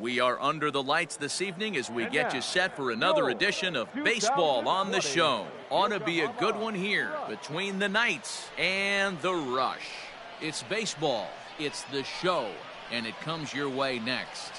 We are under the lights this evening as we get you set for another edition of Baseball on the Show. Ought to be a good one here between the Knights and the Rush. It's baseball, it's the show, and it comes your way next.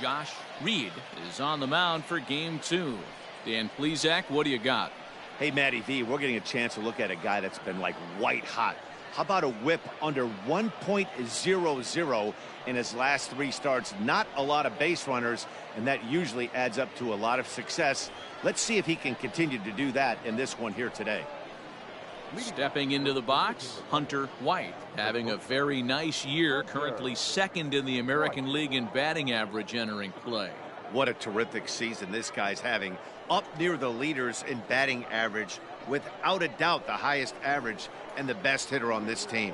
Josh Reed is on the mound for game 2. Dan Plesac, what do you got? Hey, Matty V, we're getting a chance to look at a guy that's been like white hot. How about a whip under 1.00 in his last 3 starts? Not a lot of base runners, and that usually adds up to a lot of success. Let's see if he can continue to do that in this one here today. Stepping into the box, Hunter White, having a very nice year, currently 2nd in the American League in batting average entering play. What a terrific season this guy's having. Up near the leaders in batting average, without a doubt the highest average and the best hitter on this team.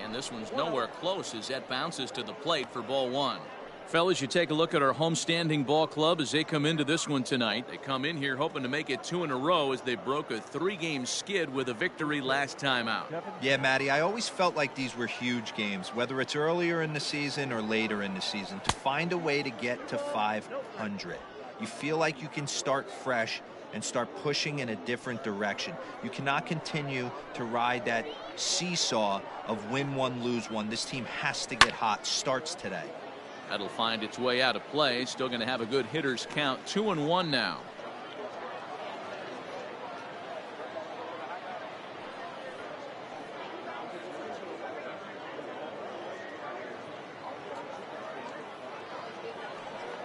And this one's nowhere close as that bounces to the plate for ball 1. Fellas, you take a look at our homestanding ball club as they come into this one tonight. They come in here hoping to make it 2 in a row as they broke a 3-game skid with a victory last time out. Yeah, Matty, I always felt like these were huge games, whether it's earlier in the season or later in the season, to find a way to get to 500. You feel like you can start fresh and start pushing in a different direction. You cannot continue to ride that seesaw of win one, lose one. This team has to get hot. Starts today. That'll find its way out of play. Still going to have a good hitters count. 2-1 now.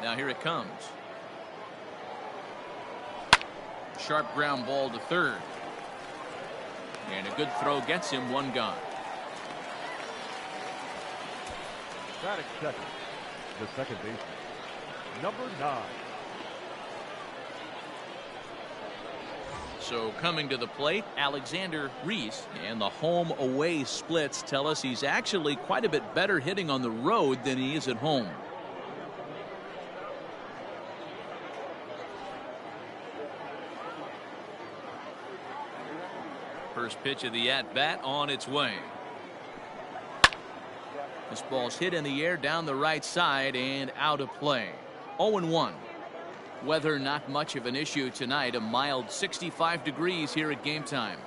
Now here it comes. Sharp ground ball to third. And a good throw gets him 1 gone. Batting second, the second baseman, number 9. So coming to the plate, Alexander Reese, and the home away splits tell us he's actually quite a bit better hitting on the road than he is at home. First pitch of the at-bat on its way. This ball's hit in the air down the right side and out of play. 0-1. Weather not much of an issue tonight. A mild 65 degrees here at game time.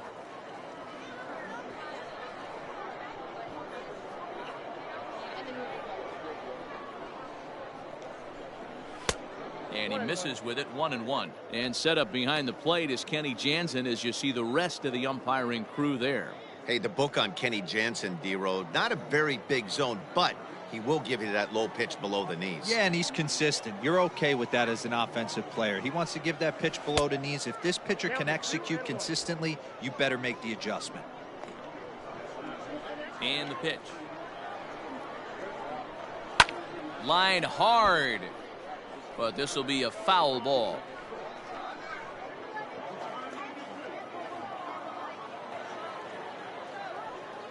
And he misses with it. 1-1. And set up behind the plate is Kenny Jansen as you see the rest of the umpiring crew there. Hey, the book on Kenny Jansen, D-Road, not a very big zone, but he will give you that low pitch below the knees. Yeah, and he's consistent. You're okay with that as an offensive player. He wants to give that pitch below the knees. If this pitcher can execute consistently, you better make the adjustment. And the pitch. Line hard. But this will be a foul ball.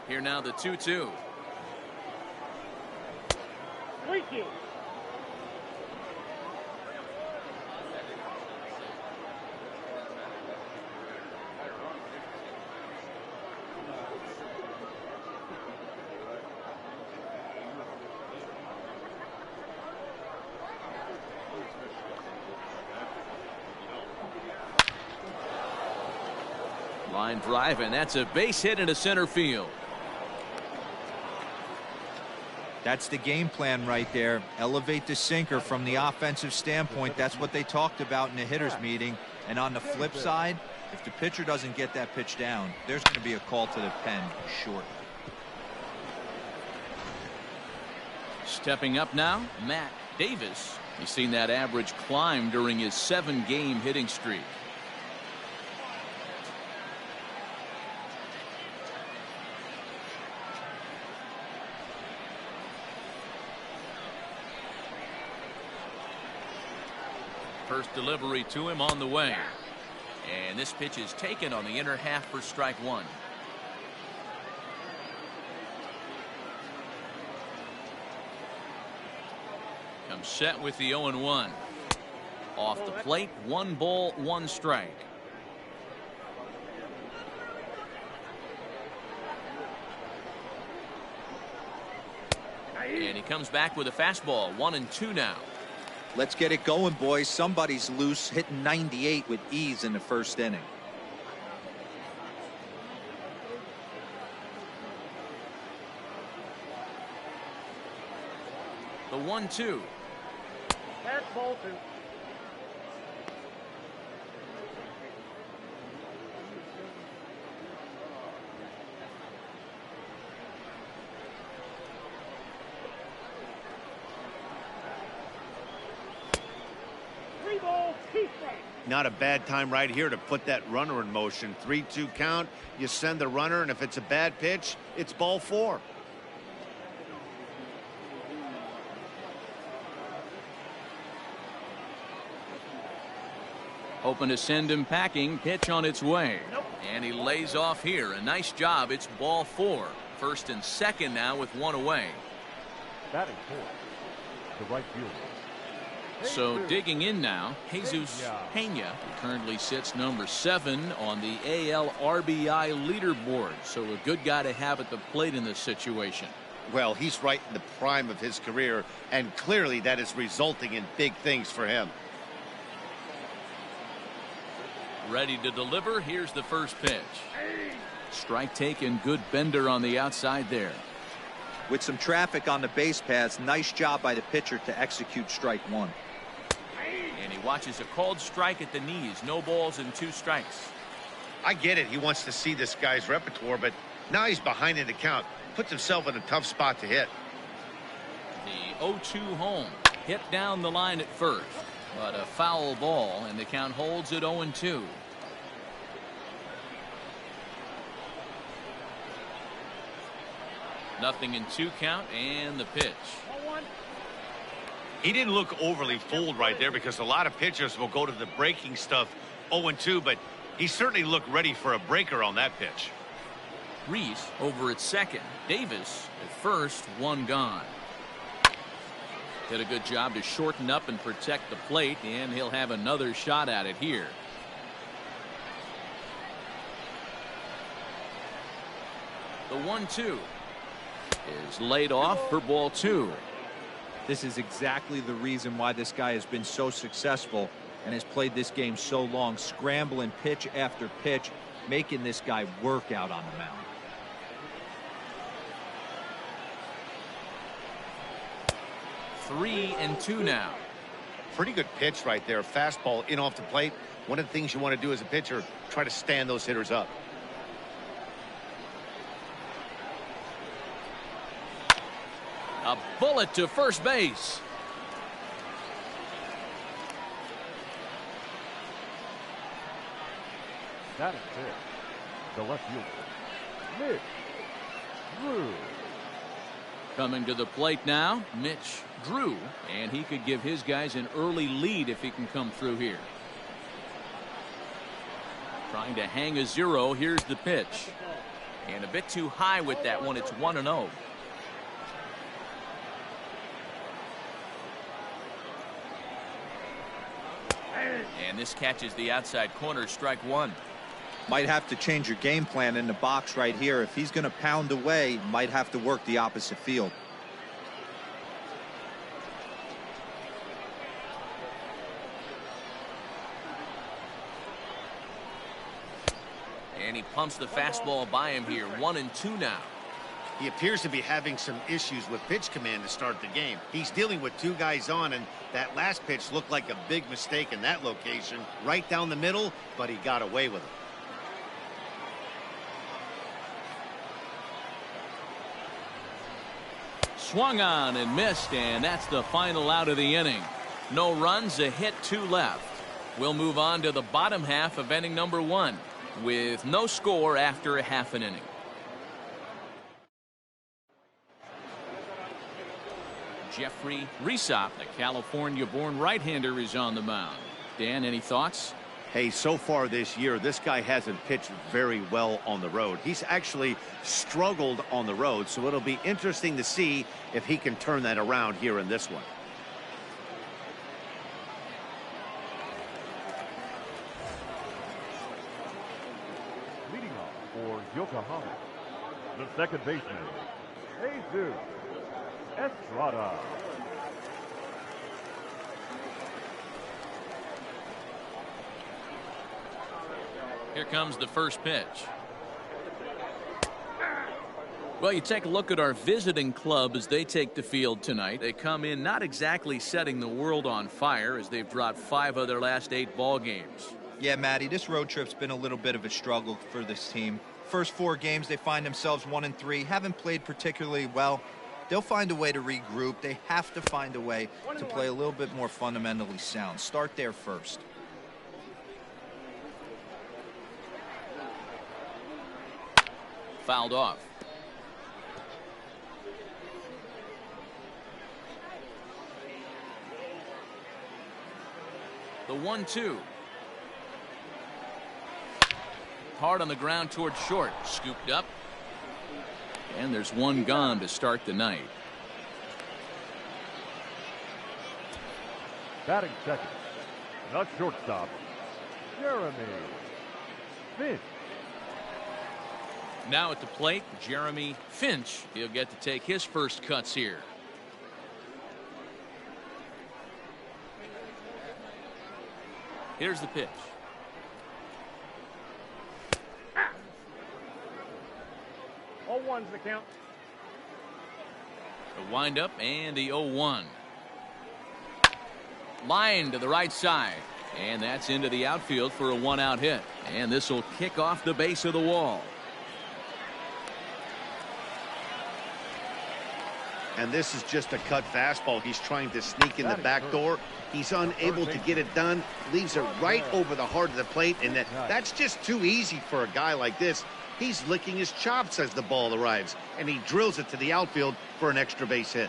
Here now the 2-2. Line drive, and that's a base hit into center field. That's the game plan right there. Elevate the sinker from the offensive standpoint. That's what they talked about in the hitters meeting. And on the flip side, if the pitcher doesn't get that pitch down, there's going to be a call to the pen short. Stepping up now, Matt Davis. He's seen that average climb during his 7-game hitting streak. First delivery to him on the way. And this pitch is taken on the inner half for strike 1. Comes set with the 0-1. Off the plate, 1 ball, 1 strike. And he comes back with a fastball. 1-2 now. Let's get it going, boys. Somebody's loose, hitting 98 with ease in the first inning. The 1-2. That's ball 2. Not a bad time right here to put that runner in motion. 3-2 count. You send the runner, and if it's a bad pitch, it's ball 4. Hoping to send him packing. Pitch on its way. And he lays off here. A nice job. It's ball 4. First and second now with 1 away. Batting fourth, the right fielder. So digging in now, Jesus Pena, who currently sits number 7 on the AL RBI leaderboard. So a good guy to have at the plate in this situation. Well, he's right in the prime of his career, and clearly that is resulting in big things for him. Ready to deliver. Here's the first pitch. Strike taken. Good bender on the outside there. With some traffic on the base paths, nice job by the pitcher to execute strike 1. And he watches a called strike at the knees. No balls and 2 strikes. I get it. He wants to see this guy's repertoire, but now he's behind in the count. Puts himself in a tough spot to hit. The 0-2 home. Hit down the line at first. But a foul ball, and the count holds at 0-2. Nothing in 2 count, and the pitch. He didn't look overly fooled right there, because a lot of pitchers will go to the breaking stuff 0-2, but he certainly looked ready for a breaker on that pitch. Reese over at second. Davis at first. 1 gone. Did a good job to shorten up and protect the plate, and he'll have another shot at it here. The 1-2 is laid off for ball 2. This is exactly the reason why this guy has been so successful and has played this game so long, scrambling pitch after pitch, making this guy work out on the mound. Three and 2 now. Pretty good pitch right there. Fastball in off the plate. One of the things you want to do as a pitcher, try to stand those hitters up. A bullet to first base. That is it. The left fielder, Mitch Drew. Coming to the plate now, Mitch Drew, and he could give his guys an early lead if he can come through here. Trying to hang a 0. Here's the pitch. And a bit too high with that one. It's 1-0. And this catches the outside corner. Strike 1. Might have to change your game plan in the box right here. If he's going to pound away, might have to work the opposite field. And he pumps the fastball by him here. 1-2 now. He appears to be having some issues with pitch command to start the game. He's dealing with 2 guys on, and that last pitch looked like a big mistake in that location. Right down the middle, but he got away with it. Swung on and missed, and that's the final out of the inning. No runs, a hit, 2 left. We'll move on to the bottom half of inning number 1 with no score after a half an inning. Jeffrey Reese, the California-born right-hander, is on the mound. Dan, any thoughts? Hey, so far this year, this guy hasn't pitched very well on the road. He's actually struggled on the road, so it'll be interesting to see if he can turn that around here in this one. Leading off for Yokohama, the second baseman, Jesus Estrada. Here comes the first pitch. Well, you take a look at our visiting club as they take the field tonight. They come in not exactly setting the world on fire as they've dropped 5 of their last 8 ball games. Yeah, Matty, this road trip's been a little bit of a struggle for this team. First 4 games, they find themselves 1-3, haven't played particularly well. They'll find a way to regroup. They have to find a way to play a little bit more fundamentally sound. Start there first. Fouled off. The 1-2. Hard on the ground towards short. Scooped up. And there's one gone to start the night. Batting second, the shortstop, Jeremy Finch. Now at the plate, Jeremy Finch. He'll get to take his first cuts here. Here's the pitch. 0-1's the count. The windup and the 0-1. Line to the right side. And that's into the outfield for a 1-out hit. And this will kick off the base of the wall. And this is just a cut fastball. He's trying to sneak in the back door. He's unable to get it done. Leaves it right over the heart of the plate. And that's just too easy for a guy like this. He's licking his chops as the ball arrives. And he drills it to the outfield for an extra base hit.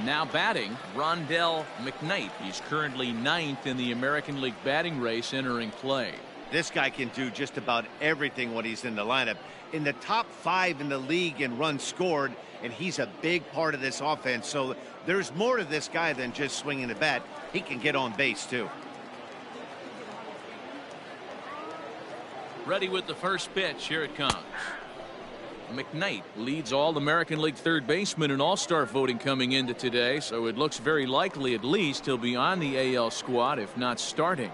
Now batting, Rondell Mcknight. He's currently 9th in the American League batting race entering play. This guy can do just about everything when he's in the lineup. In the top 5 in the league in runs scored, and he's a big part of this offense. So there's more to this guy than just swinging the bat. He can get on base too. Ready with the first pitch. Here it comes. Mcknight leads all American League third basemen in All-Star voting coming into today, so it looks very likely at least he'll be on the AL squad, if not starting.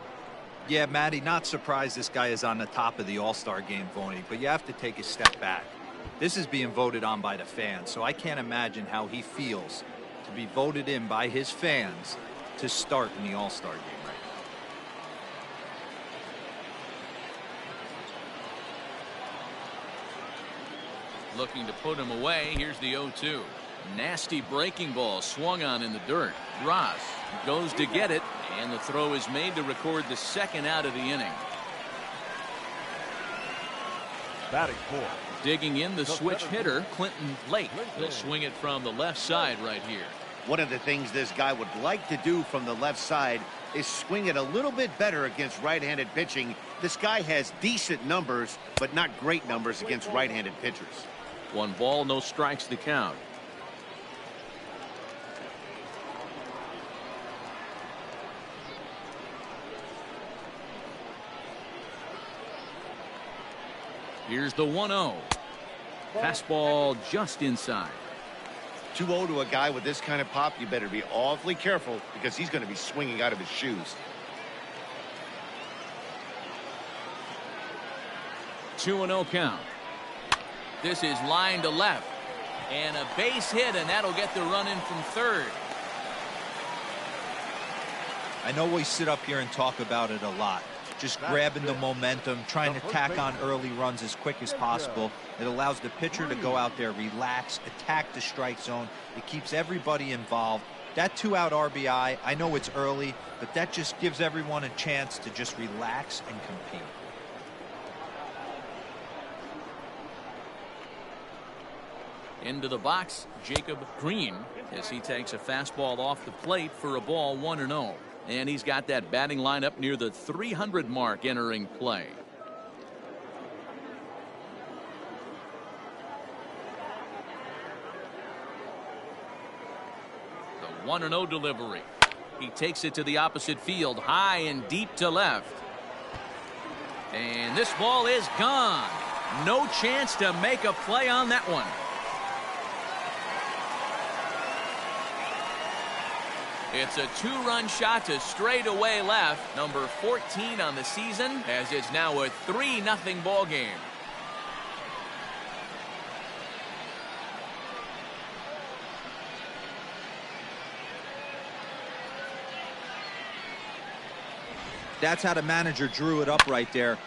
Yeah, Matty, not surprised this guy is on the top of the All-Star game voting, but you have to take a step back. This is being voted on by the fans, so I can't imagine how he feels to be voted in by his fans to start in the All-Star game right now. Looking to put him away. Here's the 0-2. Nasty breaking ball swung on in the dirt. Ross goes to get it, and the throw is made to record the 2nd out of the inning. Batting 4. Digging in the switch hitter, Clinton Lake. He'll swing it from the left side right here. One of the things this guy would like to do from the left side is swing it a little bit better against right-handed pitching. This guy has decent numbers, but not great numbers against right-handed pitchers. 1 ball, no strikes to count. Here's the 1-0. Fastball just inside. 2-0 to a guy with this kind of pop, you better be awfully careful because he's going to be swinging out of his shoes. 2-0 count. This is line to left. And a base hit, and that'll get the run in from third. I know we sit up here and talk about it a lot. Just grabbing the momentum, trying to tack on early runs as quick as possible. It allows the pitcher to go out there, relax, attack the strike zone. It keeps everybody involved. That 2-out RBI, I know it's early, but that just gives everyone a chance to just relax and compete. Into the box, Jacob Green, as he takes a fastball off the plate for a ball, 1-0. And he's got that batting lineup near the 300 mark entering play. The 1-0 delivery. He takes it to the opposite field, high and deep to left. And this ball is gone. No chance to make a play on that one. It's a two-run shot to straightaway left. Number 14 on the season, as it's now a 3-0 ball game. That's how the manager drew it up right there.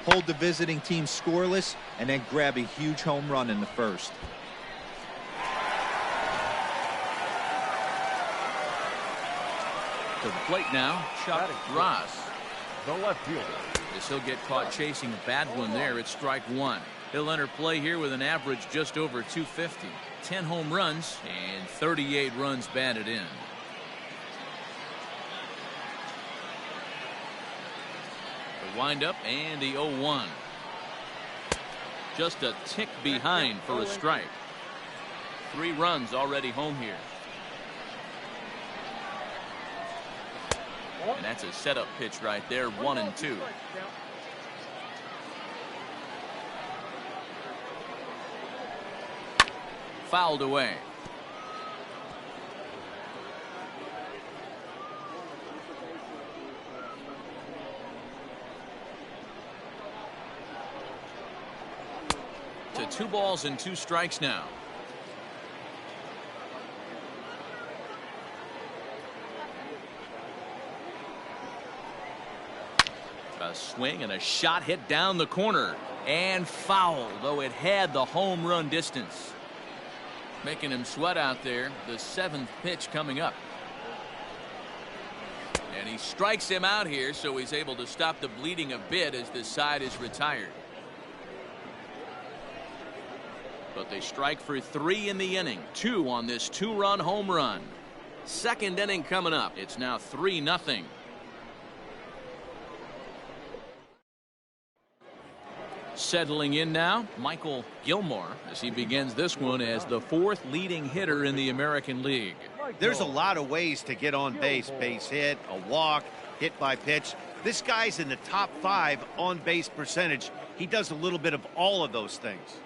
Hold the visiting team scoreless and then grab a huge home run in the first. To the plate now, Chuck Ross. The left fielder. As he'll get caught chasing a bad one there, it's strike one. He'll enter play here with an average just over 250. 10 home runs and 38 runs batted in. The windup and the 0-1. Just a tick behind for a strike. 3 runs already home here. And that's a setup pitch right there, 1-2. Fouled away. To 2 balls and 2 strikes now. A swing and a shot hit down the corner and foul, though it had the home run distance. Making him sweat out there. The 7th pitch coming up. And he strikes him out here, so he's able to stop the bleeding a bit as this side is retired. But they strike for 3 in the inning. 2 on this 2-run home run. 2nd inning coming up. It's now 3-0. Settling in now, Michael Gilmore, as he begins this one as the 4th leading hitter in the American League. There's a lot of ways to get on base. Base hit, a walk, hit by pitch. This guy's in the top 5 on base percentage. He does a little bit of all of those things.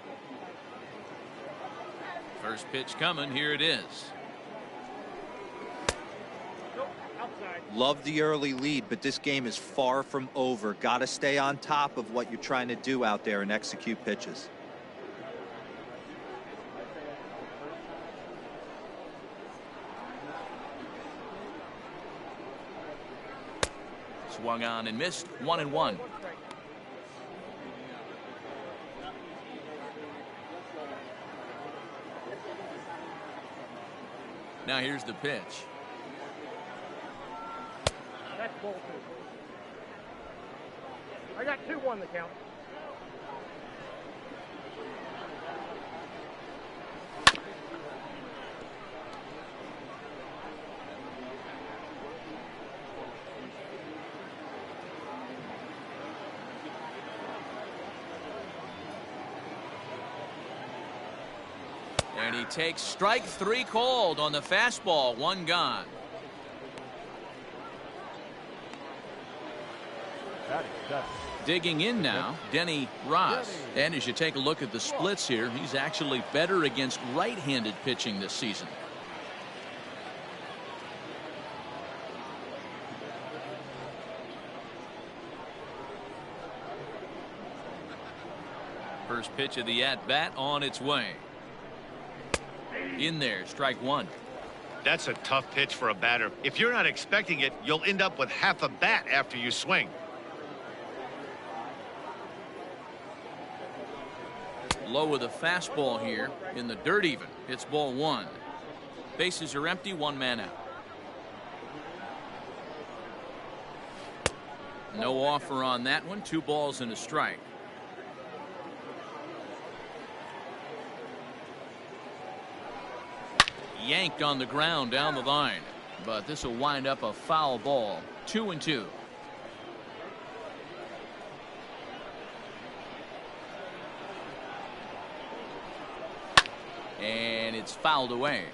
First pitch coming. Here it is. Love the early lead, but this game is far from over. Got to stay on top of what you're trying to do out there and execute pitches. Swung on and missed. 1-1. Now here's the pitch. That's ball 2. I got 2-1 the count. And he takes strike 3 called on the fastball. 1 gone. Digging in now, Denny Ross. And as you take a look at the splits here, he's actually better against right-handed pitching this season. First pitch of the at-bat on its way. In there, strike 1. That's a tough pitch for a batter. If you're not expecting it, you'll end up with half a bat after you swing. Low with a fastball here in the dirt even. It's ball 1. Bases are empty, 1 man out. No offer on that one. 2 balls and a strike. Yanked on the ground down the line, but this will wind up a foul ball. 2-2. And it's fouled away.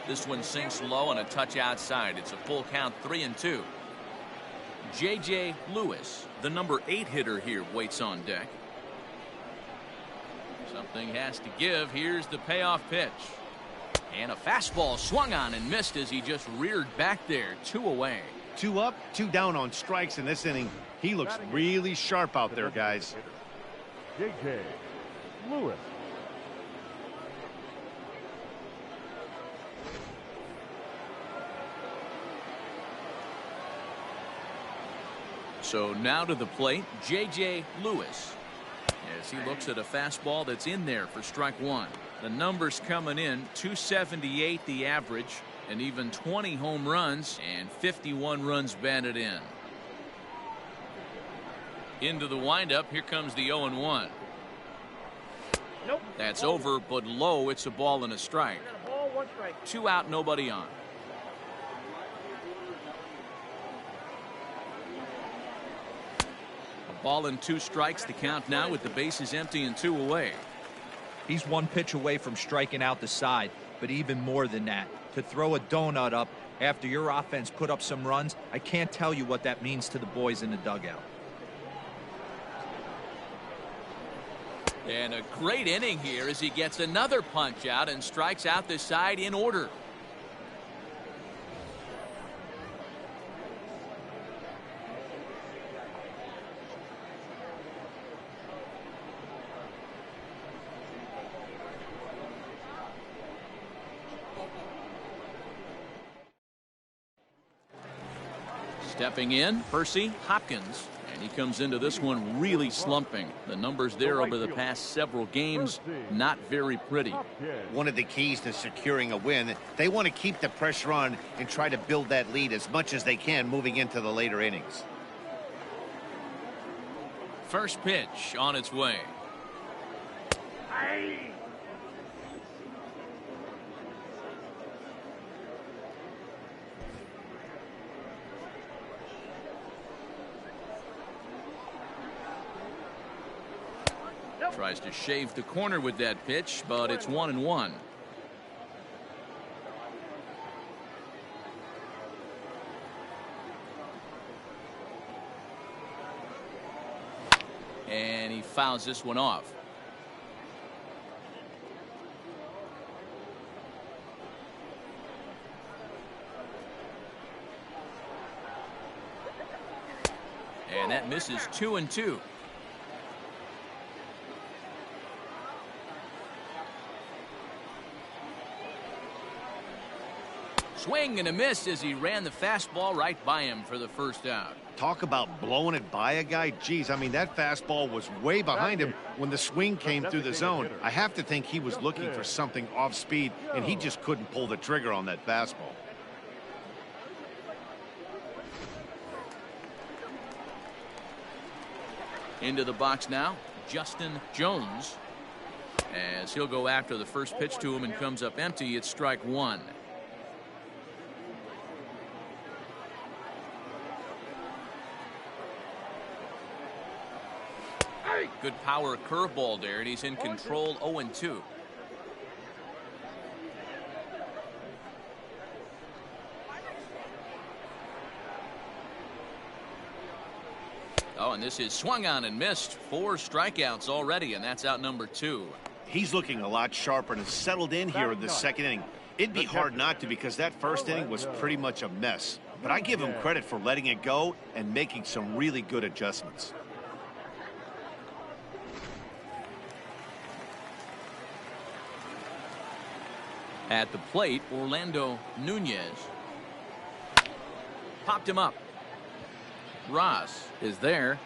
This one sinks low and a touch outside. It's a full count, 3-2. J.J. Lewis, the number 8 hitter here, waits on deck. Something has to give. Here's the payoff pitch. And a fastball swung on and missed as he just reared back there. 2 away. 2 up, 2 down on strikes in this inning. He looks really sharp out there, guys. J.J. Lewis. So now to the plate, J.J. Lewis. As he looks at a fastball that's in there for strike 1. The numbers coming in, 278 the average, and even 20 home runs and 51 runs batted in. Into the windup, here comes the 0-1. Nope. That's over, but low. It's a ball and a strike. Ball, 1 strike. 2 out, nobody on. A ball and 2 strikes, the count now with the bases empty and 2 away. He's 1 pitch away from striking out the side, but even more than that, to throw a donut up after your offense put up some runs, I can't tell you what that means to the boys in the dugout. And a great inning here as he gets another punch out and strikes out the side in order. Stepping in, Percy Hopkins. And he comes into this one really slumping. The numbers there over the past several games, not very pretty. One of the keys to securing a win, they want to keep the pressure on and try to build that lead as much as they can moving into the later innings. First pitch on its way. Tries to shave the corner with that pitch, but it's 1-1. And he fouls this one off. And that misses 2-2. Swing and a miss as he ran the fastball right by him for the first out. Talk about blowing it by a guy. Geez, I mean, that fastball was way behind him when the swing came through the zone. I have to think he was looking for something off speed, and he just couldn't pull the trigger on that fastball. Into the box now, Justin Jones. As he'll go after the first pitch to him and comes up empty, it's strike 1. Good power curveball there, and he's in control. 0-2. Oh, and this is swung on and missed. 4 strikeouts already, and that's out number 2. He's looking a lot sharper and has settled in here in the second inning. It'd be hard not to, because that first inning was pretty much a mess. But I give him credit for letting it go and making some really good adjustments. At the plate, Orlando Nunez. Popped him up. Ross is there.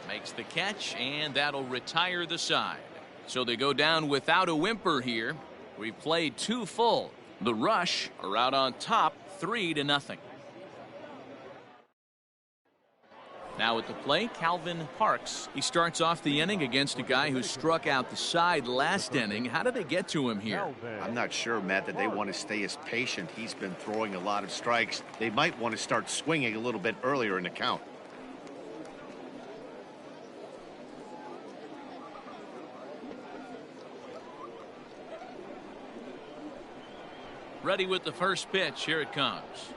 Makes the catch, and that'll retire the side. So they go down without a whimper here. We've played 2 full. The Rush are out on top 3-0. Now at the plate, Calvin Parks. He starts off the inning against a guy who struck out the side last inning. How did they get to him here? I'm not sure, Matt, that they want to stay as patient. He's been throwing a lot of strikes. They might want to start swinging a little bit earlier in the count. Ready with the first pitch. Here it comes.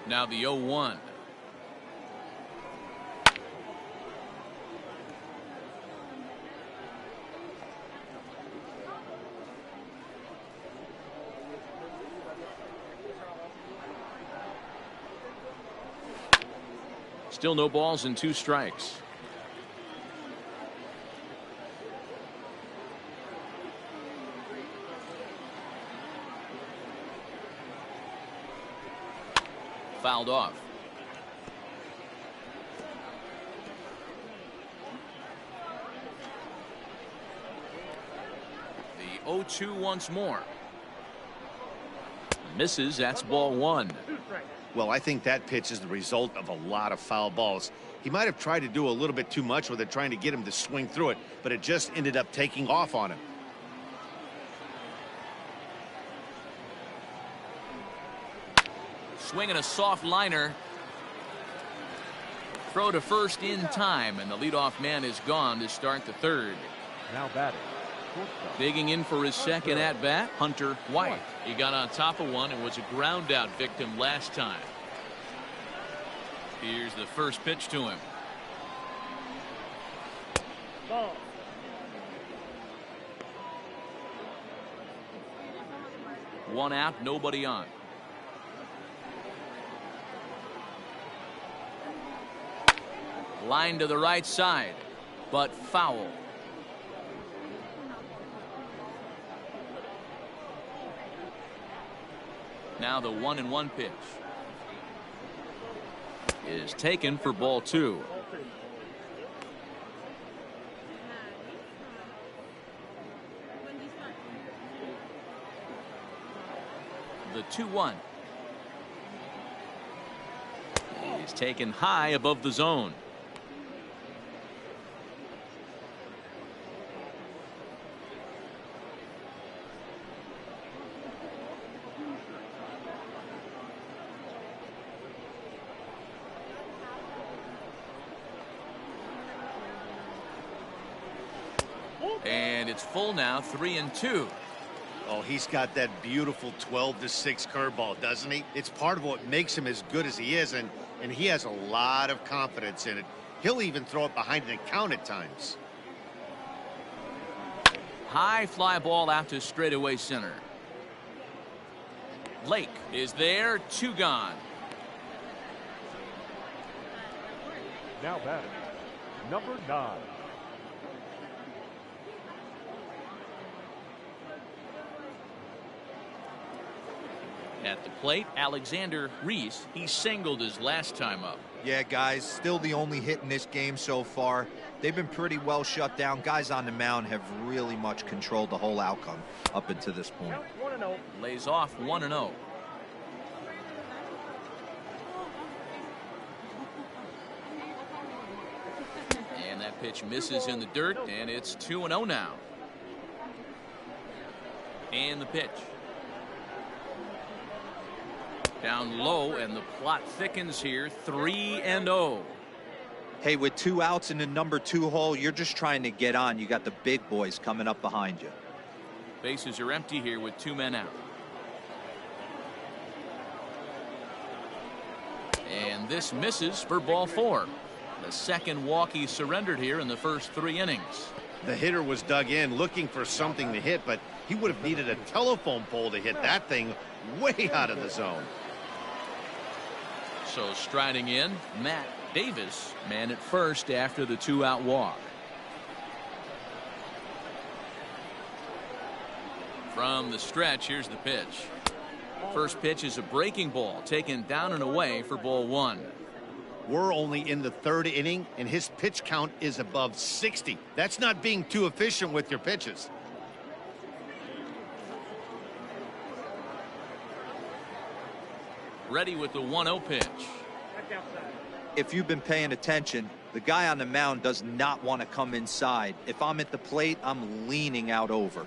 Now the 0-1. Still no balls and 2 strikes. Fouled off. The 0-2 once more. Misses. That's ball 1. Well, I think that pitch is the result of a lot of foul balls. He might have tried to do a little bit too much with it, trying to get him to swing through it, but it just ended up taking off on him. Swinging a soft liner. Throw to first in time, and the leadoff man is gone to start the 3rd. Now batting. Shortstop. Digging in for his second at bat, Hunter White. He got on top of one and was a ground out victim last time. Here's the first pitch to him. Ball. One out, nobody on. Line to the right side, but foul. Now the 1-1 pitch is taken for ball 2. The 2-1 is taken high above the zone. And it's full now, 3-2. Oh, he's got that beautiful 12-6 curveball, doesn't he? It's part of what makes him as good as he is, and he has a lot of confidence in it. He'll even throw it behind the count at times. High fly ball out to straightaway center. Lake is there, 2 gone. Now batting. Number 9. At the plate, Alexander Reese. He singled his last time up. Yeah, guys, still the only hit in this game so far. They've been pretty well shut down. Guys on the mound have really much controlled the whole outcome up until this point. Count 1-0. Lays off 1-0. And that pitch misses in the dirt, and it's 2-0 now. And the pitch. Down low, and the plot thickens here, 3-0. Hey, with 2 outs in the number 2 hole, you're just trying to get on. You got the big boys coming up behind you. Bases are empty here with 2 men out. And this misses for ball 4. The second walk he surrendered here in the first 3 innings. The hitter was dug in looking for something to hit, but he would have needed a telephone pole to hit that thing way out of the zone. So striding in, Matt Davis, man at first after the 2-out walk. From the stretch, here's the pitch. First pitch is a breaking ball taken down and away for ball 1. We're only in the 3rd inning, and his pitch count is above 60. That's not being too efficient with your pitches. Ready with the 1-0 pitch. If you've been paying attention, the guy on the mound does not want to come inside. If I'm at the plate, I'm leaning out over.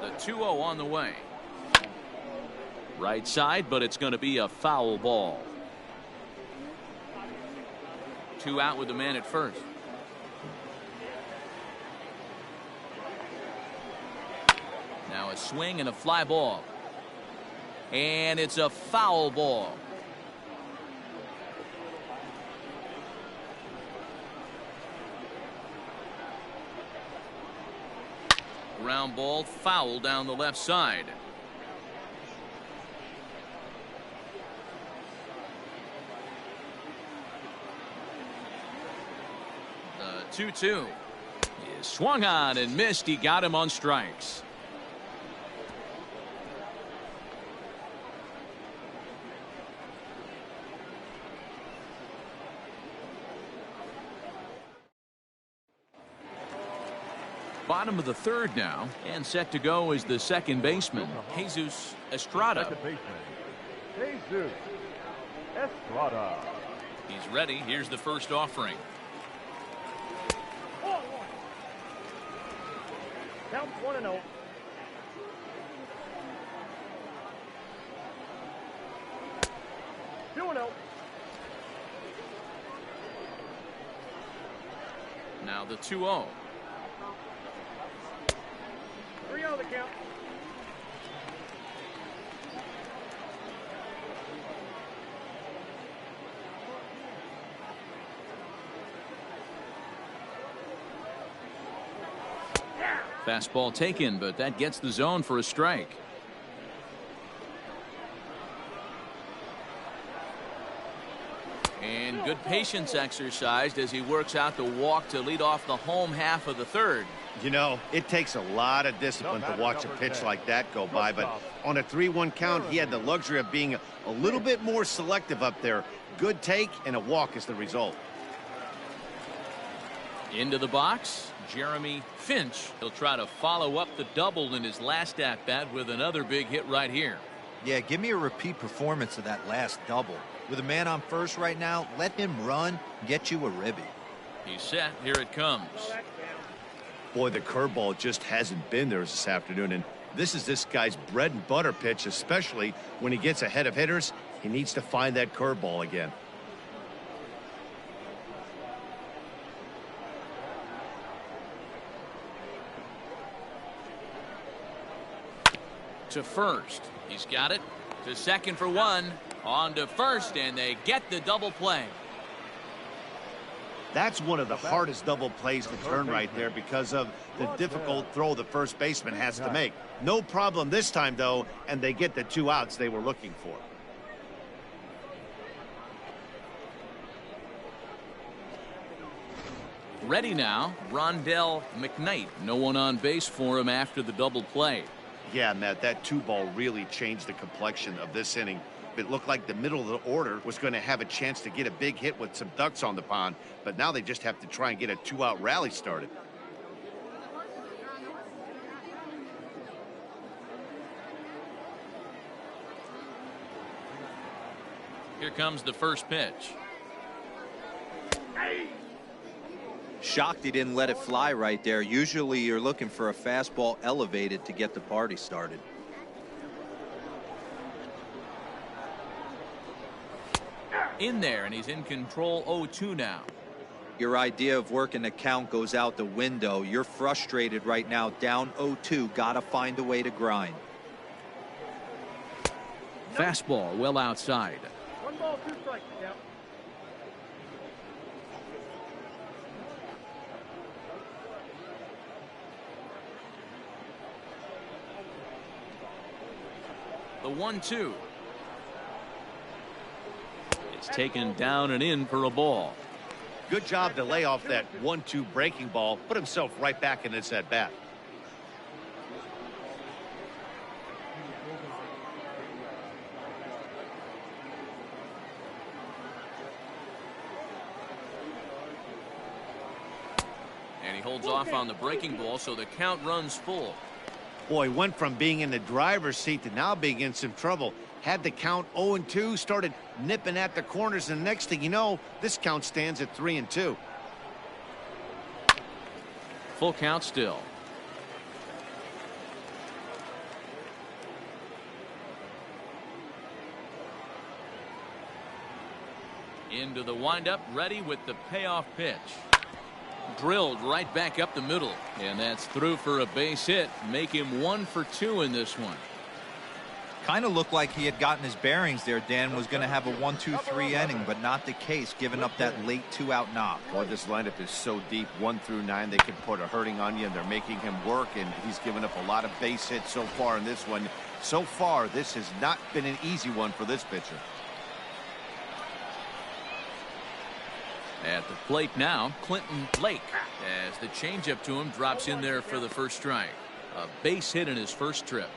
The 2-0 on the way. Right side, but it's going to be a foul ball. 2 out with the man at first. Now a swing and a fly ball. And it's a foul ball. Ground ball, foul down the left side. The 2-2 is swung on and missed. He got him on strikes. Bottom of the third now, and set to go is the second baseman, Jesus Estrada. Second baseman, Jesus Estrada. He's ready. Here's the first offering. Count 1-0. Now the 2-0. 3-0 the count. Fastball taken, but that gets the zone for a strike. And good patience exercised as he works out the walk to lead off the home half of the third. You know, it takes a lot of discipline to watch a pitch like that go by, but on a 3-1 count, he had the luxury of being a little bit more selective up there. Good take and a walk is the result. Into the box, Jeremy Finch. He'll try to follow up the double in his last at-bat with another big hit right here. Yeah, give me a repeat performance of that last double. With a man on first right now, let him run, get you a ribby. He's set. Here it comes. Boy, the curveball just hasn't been there this afternoon, and this is this guy's bread and butter pitch, especially when he gets ahead of hitters. He needs to find that curveball again. To first. He's got it. To second for one. On to first, and they get the double play. That's one of the hardest double plays to turn right there because of the difficult throw the first baseman has to make. No problem this time, though, and they get the 2 outs they were looking for. Ready now, Rondell Mcknight. No one on base for him after the double play. Yeah, Matt, that 2-ball really changed the complexion of this inning. It looked like the middle of the order was going to have a chance to get a big hit with some ducks on the pond, but now they just have to try and get a 2-out rally started. Here comes the first pitch. Shocked he didn't let it fly right there. Usually you're looking for a fastball elevated to get the party started. In there, and he's in control. 0-2 now. Your idea of working the count goes out the window. You're frustrated right now, down 0-2. Gotta find a way to grind. Fastball well outside. 1 ball, 2 strikes. Count. The 1-2. It's taken down and in for a ball. Good job to lay off that 1-2 breaking ball, put himself right back in his at bat. And he holds off on the breaking ball, so the count runs full. Boy, went from being in the driver's seat to now being in some trouble. Had the count 0-2, started nipping at the corners, and the next thing you know, this count stands at 3-2. Full count still. Into the windup, ready with the payoff pitch. Drilled right back up the middle, and that's through for a base hit. Make him 1 for 2 in this one. Kind of looked like he had gotten his bearings there. Dan was going to have a 1-2-3 inning, but not the case, giving up that late 2-out knock. Boy, this lineup is so deep, 1 through 9. They could put a hurting on you, and they're making him work, and he's given up a lot of base hits so far in this one. So far, this has not been an easy one for this pitcher. At the plate now, Clinton Blake, as the changeup to him drops in there for the first strike. A base hit in his first trip.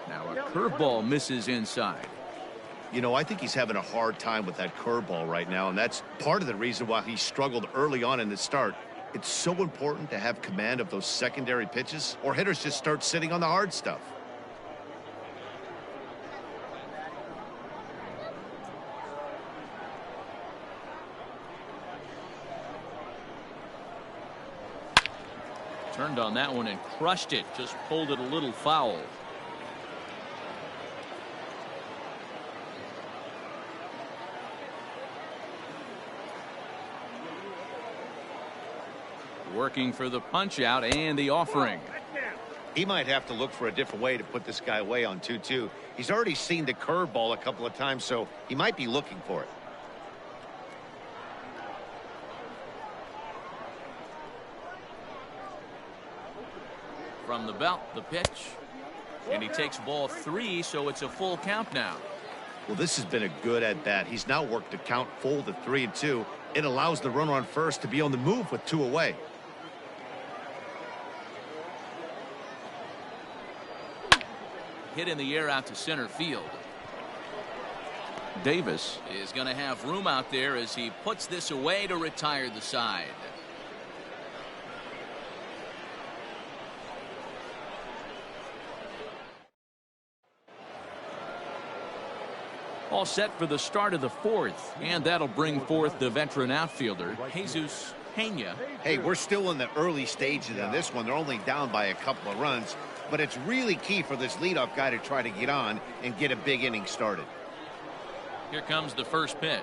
Now a curveball misses inside. You know, I think he's having a hard time with that curveball right now, and that's part of the reason why he struggled early on in the start. It's so important to have command of those secondary pitches, or hitters just start sitting on the hard stuff. Turned on that one and crushed it, just pulled it a little foul. Working for the punch out and the offering. He might have to look for a different way to put this guy away on 2-2. He's already seen the curveball a couple of times, so he might be looking for it. From the belt, the pitch. And he takes ball 3, so it's a full count now. Well, this has been a good at-bat. He's now worked the count full to 3-2. It allows the runner on first to be on the move with 2 away. Hit in the air out to center field. Davis is going to have room out there as he puts this away to retire the side. All set for the start of the 4th, and that'll bring forth the veteran outfielder, Jesus Pena. Hey, we're still in the early stages of this one. They're only down by a couple of runs, but it's really key for this leadoff guy to try to get on and get a big inning started. Here comes the first pitch.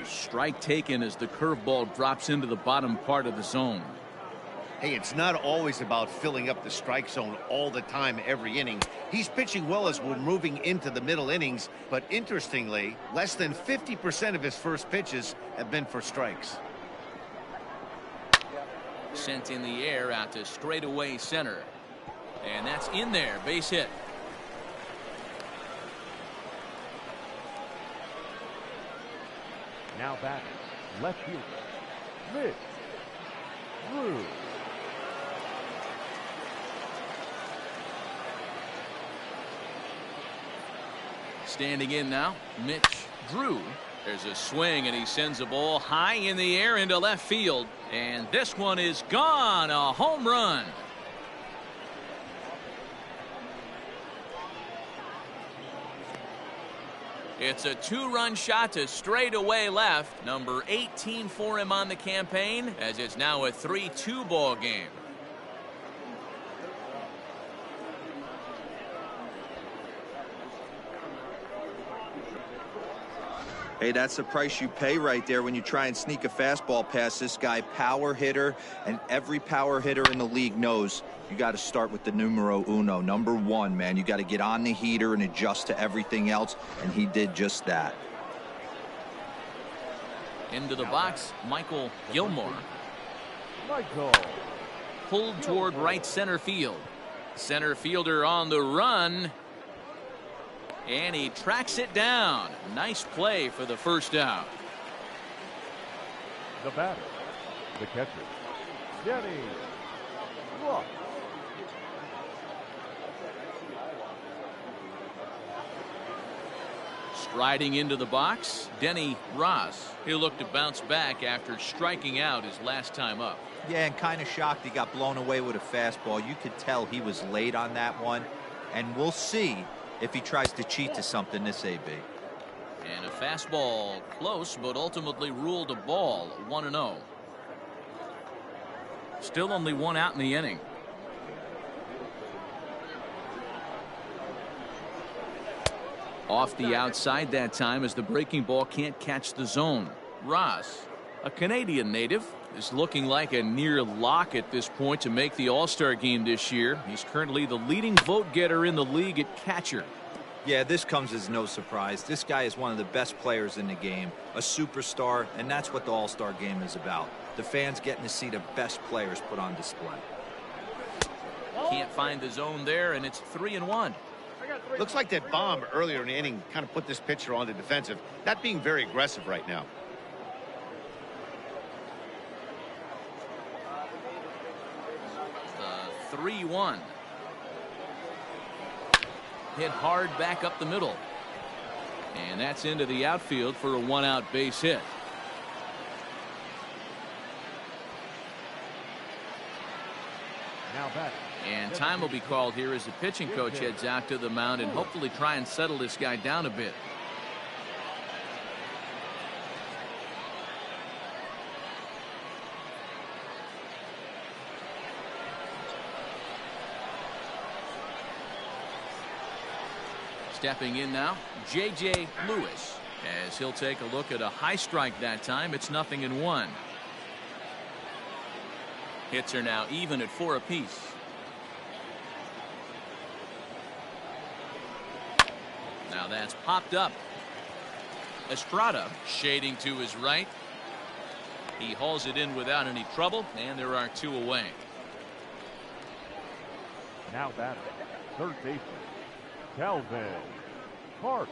Strike taken as the curveball drops into the bottom part of the zone. Hey, it's not always about filling up the strike zone all the time every inning. He's pitching well as we're moving into the middle innings, but interestingly, less than 50% of his first pitches have been for strikes. Sent in the air out to straightaway center. And that's in there, base hit. Now batting, left fielder, Mitch Drew. Standing in now, Mitch Drew. There's a swing, and he sends a ball high in the air into left field. And this one is gone, a home run. It's a 2-run shot to straightaway left. Number 18 for him on the campaign, as it's now a 3-2 ball game. Hey, that's the price you pay right there when you try and sneak a fastball past this guy. Power hitter, and every power hitter in the league knows you got to start with the numero uno, number 1, man. You got to get on the heater and adjust to everything else, and he did just that. Into the box, Michael Gilmore. Michael. Pulled toward right center field. Center fielder on the run. And he tracks it down. Nice play for the first out. The batter, the catcher, Denny Ross. Striding into the box, Denny Ross. He'll look to bounce back after striking out his last time up. Yeah, and kind of shocked he got blown away with a fastball. You could tell he was late on that one, and we'll see if he tries to cheat to something this AB. And a fastball close, but ultimately ruled a ball. 1-0. Still only 1 out in the inning. Off the outside that time as the breaking ball can't catch the zone. Ross, a Canadian native, is looking like a near lock at this point to make the All-Star game this year. He's currently the leading vote getter in the league at catcher. Yeah, this comes as no surprise. This guy is one of the best players in the game, a superstar, and that's what the All-Star game is about. The fans getting to see the best players put on display. Can't find the zone there, and it's 3-1. Looks like that bomb earlier in the inning kind of put this pitcher on the defensive. Not being very aggressive right now. The 3-1. Hit hard back up the middle. And that's into the outfield for a one-out base hit. Now batting. And time will be called here as the pitching coach heads out to the mound and hopefully try and settle this guy down a bit. Stepping in now, J.J. Lewis, as he'll take a look at a high strike that time. It's 0-1. Hits are now even at 4 apiece. Now that's popped up. Estrada shading to his right. He hauls it in without any trouble, and there are 2 away. Now batting. Third baseman, Calvin Parks.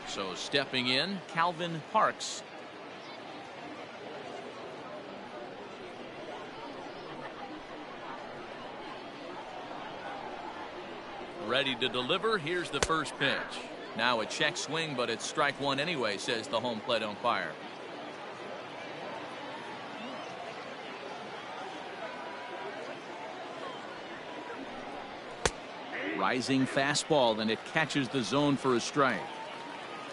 So stepping in, Calvin Parks. Ready to deliver. Here's the first pitch. Now a check swing, but it's strike 1 anyway, says the home plate umpire. Rising fastball, and it catches the zone for a strike.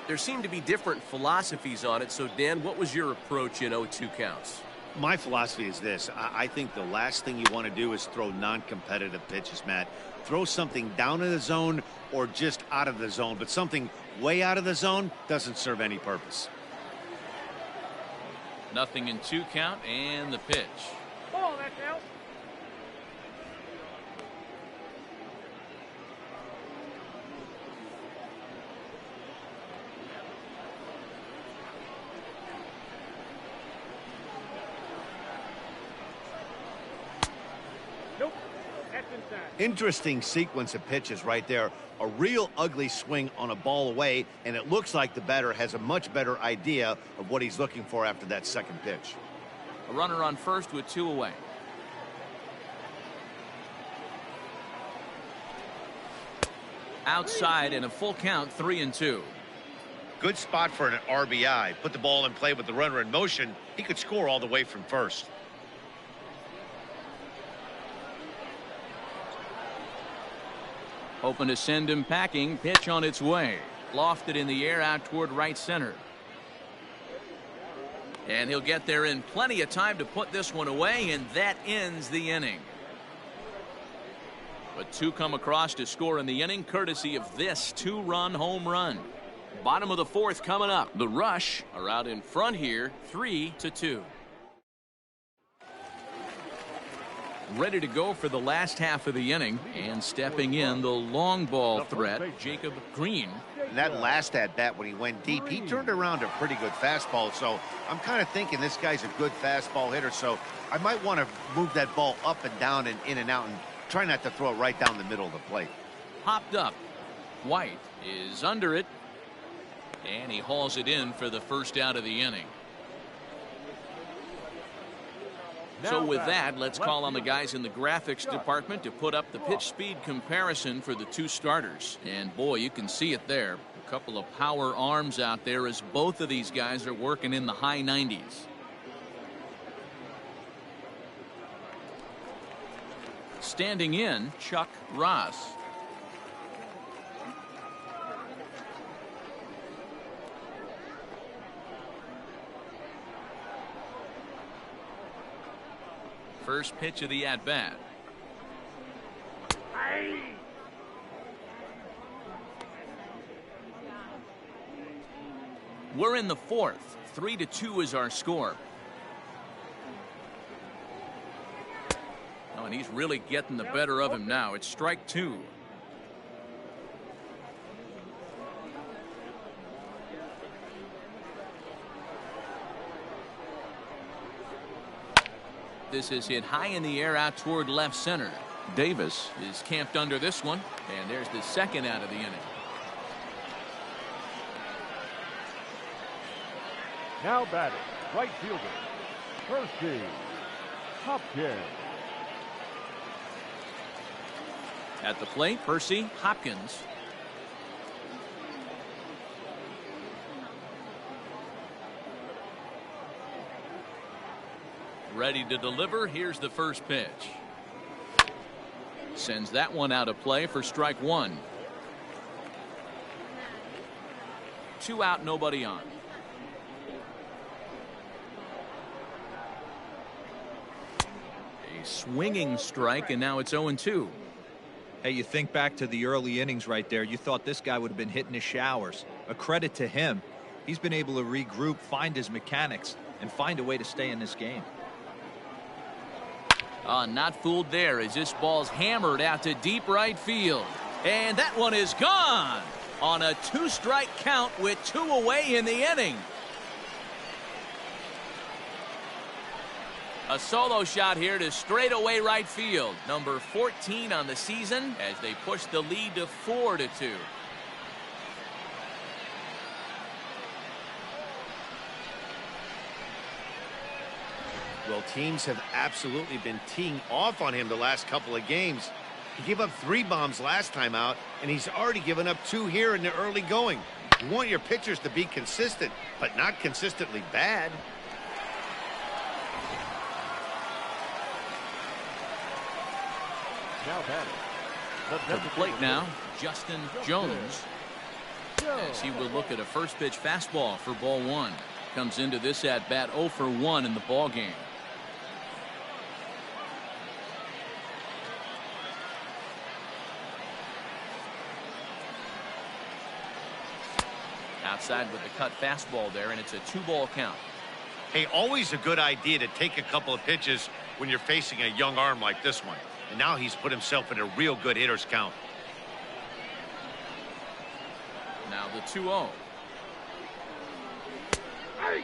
There seem to be different philosophies on it. So, Dan, what was your approach in 0-2 counts? My philosophy is this. I think the last thing you want to do is throw non-competitive pitches, Matt. Throw something down in the zone or just out of the zone, but something way out of the zone doesn't serve any purpose. 0-2 count, and the pitch. Ball, that's out. Interesting sequence of pitches right there. A real ugly swing on a ball away, and it looks like the batter has a much better idea of what he's looking for after that second pitch. A runner on first with 2 away. Outside and a full count, 3-2. Good spot for an RBI. Put the ball in play with the runner in motion. He could score all the way from first. Open to send him packing. Pitch on its way. Lofted in the air out toward right center. And he'll get there in plenty of time to put this one away, and that ends the inning. But 2 come across to score in the inning, courtesy of this 2-run home run. Bottom of the 4th coming up. The Rush are out in front here, 3-2. Ready to go for the last half of the inning, and stepping in the long ball threat, Jacob Green. And that last at-bat when he went deep, he turned around a pretty good fastball. So I'm kind of thinking this guy's a good fastball hitter. So I might want to move that ball up and down and in and out and try not to throw it right down the middle of the plate. Popped up. White is under it, and he hauls it in for the first out of the inning. So with that, let's call on the guys in the graphics department to put up the pitch speed comparison for the 2 starters. And boy, you can see it there. A couple of power arms out there as both of these guys are working in the high 90s. Standing in, Chuck Ross. First pitch of the at-bat. We're in the fourth. 3-2 is our score. Oh, and he's really getting the better of him now. It's strike two. This is hit high in the air out toward left center. Davis is camped under this one, and there's the second out of the inning. Now batting, right fielder, Percy Hopkins. At the plate, Percy Hopkins. Ready to deliver. Here's the first pitch. Sends that one out of play for strike one. 2 out, nobody on. A swinging strike, and now it's 0-2. Hey, you think back to the early innings right there. You thought this guy would have been hitting his showers. A credit to him. He's been able to regroup, find his mechanics, and find a way to stay in this game. Not fooled there as this ball's hammered out to deep right field. And that one is gone on a 2-strike count with 2 away in the inning. A solo shot here to straightaway right field. Number 14 on the season as they push the lead to 4-2. Well, teams have absolutely been teeing off on him the last couple of games. He gave up 3 bombs last time out, and he's already given up 2 here in the early going. You want your pitchers to be consistent, but not consistently bad. Now batting, To the plate now, Justin Jones. As he will look at a first pitch fastball for ball 1. Comes into this at bat 0 for 1 in the ball game. Outside with the cut fastball there, and it's a 2-ball count. Hey, always a good idea to take a couple of pitches when you're facing a young arm like this one. And now he's put himself in a real good hitter's count. Now the 2-0. hey!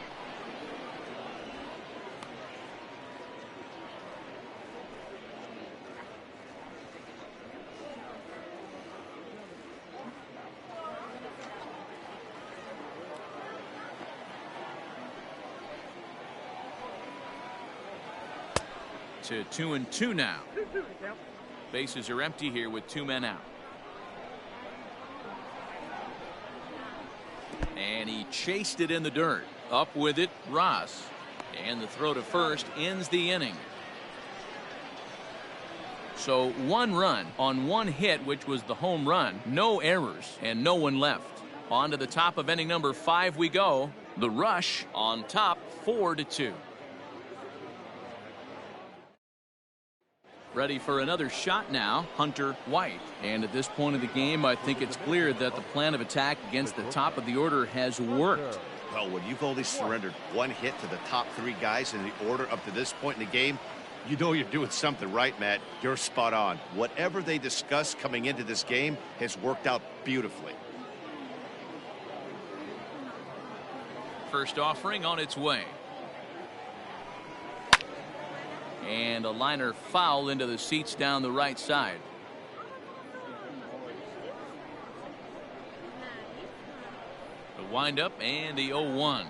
To 2-2 now. Bases are empty here with 2 men out. And he chased it in the dirt. Up with it, Ross. And the throw to first ends the inning. So 1 run on 1 hit, which was the home run. No errors and no one left. On to the top of inning number 5 we go. The Rush on top 4-2. Ready for another shot now, Hunter White. And at this point of the game, I think it's clear that the plan of attack against the top of the order has worked. Well, when you've only surrendered 1 hit to the top 3 guys in the order up to this point in the game, you know you're doing something right, Matt. You're spot on. Whatever they discussed coming into this game has worked out beautifully. First offering on its way. And a liner foul into the seats down the right side. The windup and the 0-1.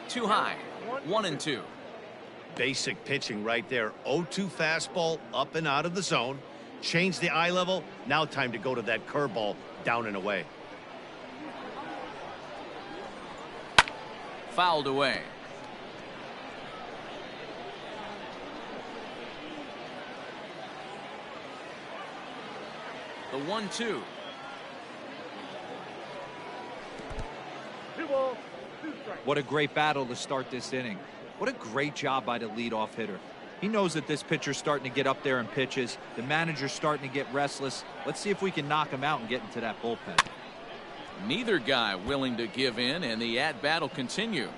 Too high. 1-2. Basic pitching right there. 0-2 fastball up and out of the zone. Change the eye level. Now time to go to that curveball down and away. Fouled away. The 1-2. 2 balls, 2 strikes. What a great battle to start this inning. What a great job by the leadoff hitter. He knows that this pitcher's starting to get up there in pitches. The manager's starting to get restless. Let's see if we can knock him out and get into that bullpen. Neither guy willing to give in, and the at-bat will continue.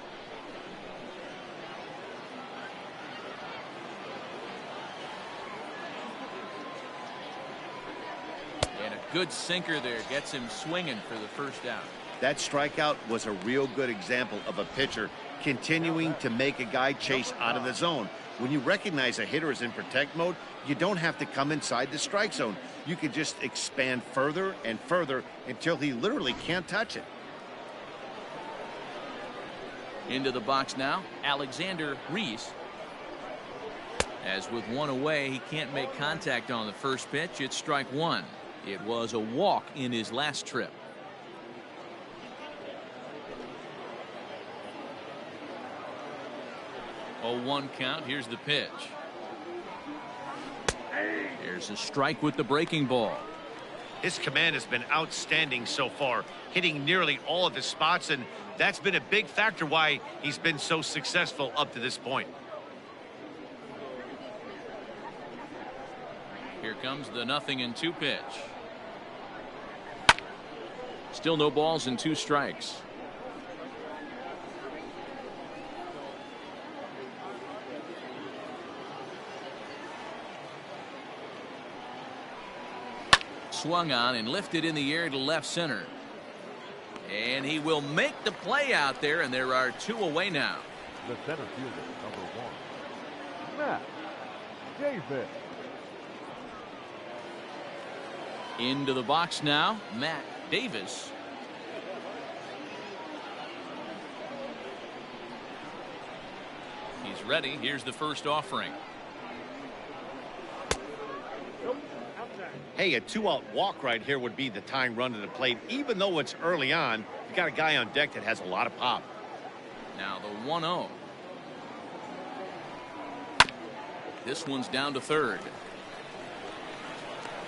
And a good sinker there gets him swinging for the first out. That strikeout was a real good example of a pitcher continuing to make a guy chase out of the zone. When you recognize a hitter is in protect mode, you don't have to come inside the strike zone. You can just expand further and further until he literally can't touch it. Into the box now, Alexander Reese. As with one away, he can't make contact on the first pitch. It's strike one. It was a walk in his last trip. 0-1 count. Here's the pitch. There's a strike with the breaking ball. His command has been outstanding so far, hitting nearly all of his spots, and that's been a big factor why he's been so successful up to this point. Here comes the 0-2 pitch. Still no balls and 2 strikes. Swung on and lifted in the air to left center. And he will make the play out there, and there are 2 away now. The center fielder, number 1, Matt Davis. Into the box now, Matt Davis. He's ready. Here's the first offering. Hey, a 2-out walk right here would be the tying run to the plate. Even though it's early on, you got a guy on deck that has a lot of pop. Now the 1-0. This one's down to third.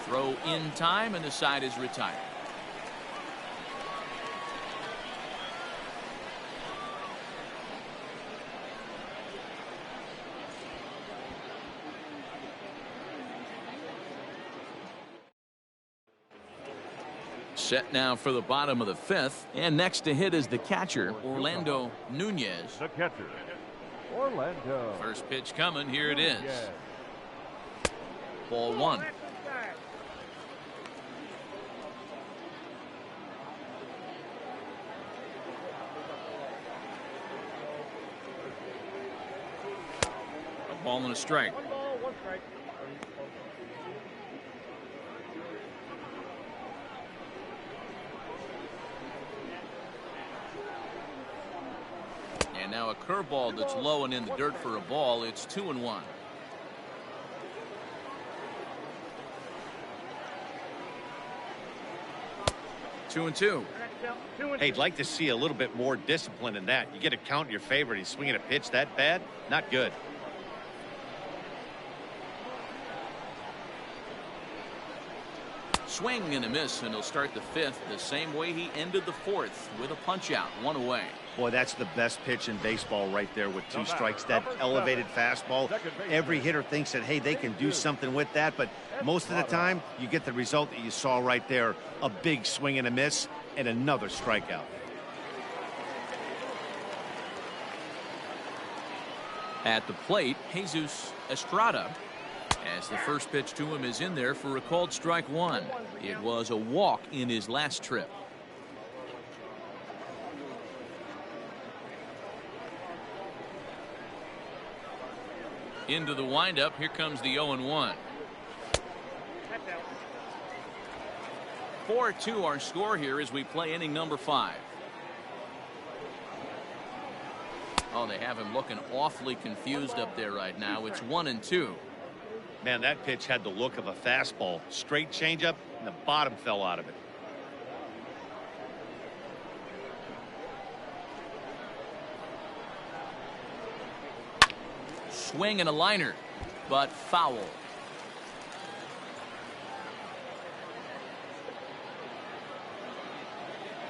Throw in time, and the side is retired. Set now for the bottom of the 5th, and next to hit is the catcher, Orlando Nunez. The catcher, Orlando. First pitch coming. Here it is. Yes. Ball 1. A ball and a strike. 1 ball, 1 strike. And now a curveball that's low and in the dirt for a ball. It's 2-1. Two and two. Hey, I'd like to see a little bit more discipline in that. You get a count in your favor, and he's swinging a pitch that bad. Not good. Swing and a miss, and he'll start the 5th the same way he ended the 4th with a punch out, 1 away. Boy, that's the best pitch in baseball right there with 2 strikes. That elevated fastball. Every hitter thinks that, hey, they can do something with that, but most of the time you get the result that you saw right there. A big swing and a miss and another strikeout. At the plate, Jesus Estrada. As the first pitch to him is in there for a called strike 1. It was a walk in his last trip. Into the windup. Here comes the 0-1. 4-2 our score here as we play inning number 5. Oh, they have him looking awfully confused up there right now. It's 1-2. Man, that pitch had the look of a fastball. Straight changeup, and the bottom fell out of it. Swing and a liner, but foul.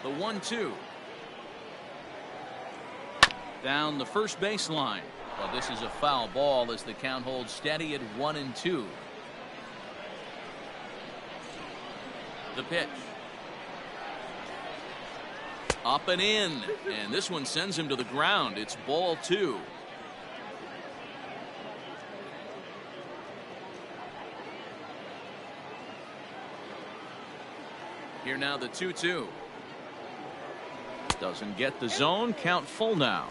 The 1-2. Down the first baseline. Well, this is a foul ball as the count holds steady at 1-2. The pitch. Up and in. And this one sends him to the ground. It's ball 2. Here now the 2-2. Doesn't get the zone. Count full now.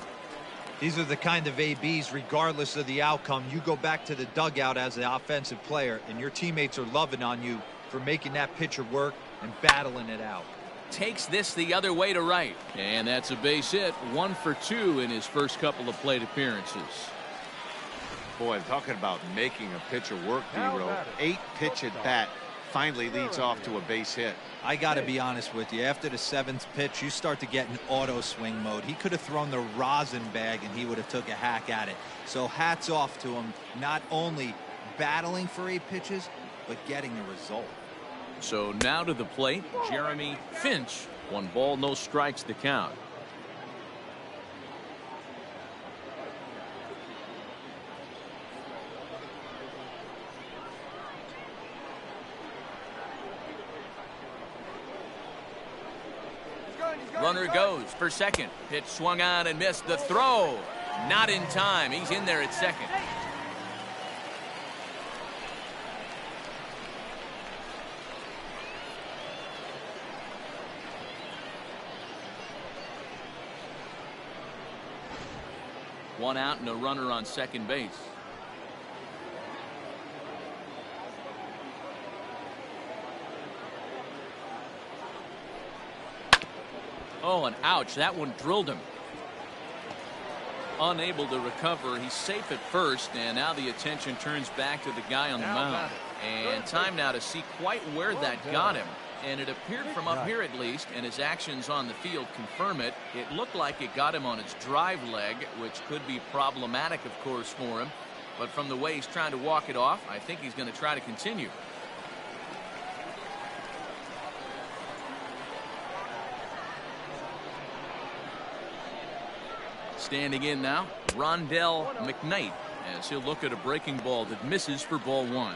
These are the kind of ABs, regardless of the outcome, you go back to the dugout as an offensive player, and your teammates are loving on you for making that pitcher work and battling it out. Takes this the other way to right. And that's a base hit. 1 for 2 in his first couple of plate appearances. Boy, talking about making a pitcher work, D-Row. 8-pitch at bat finally leads off to a base hit. I got to be honest with you. After the 7th pitch, you start to get in auto swing mode. He could have thrown the rosin bag and he would have took a hack at it. So hats off to him, not only battling for 8 pitches, but getting a result. So now to the plate, Jeremy Finch. 1 ball, no strikes the count. Runner goes for second. Pitch swung on and missed. The throw. Not in time. He's in there at second. One out and a runner on second base. Oh, and ouch, that one drilled him. Unable to recover. He's safe at first, and now the attention turns back to the guy on the mound. And time now to see quite where that got him. And it appeared from up here at least, and his actions on the field confirm it. It looked like it got him on his drive leg, which could be problematic, of course, for him. But from the way he's trying to walk it off, I think he's going to try to continue. Standing in now, Rondell Mcknight, as he'll look at a breaking ball that misses for ball 1.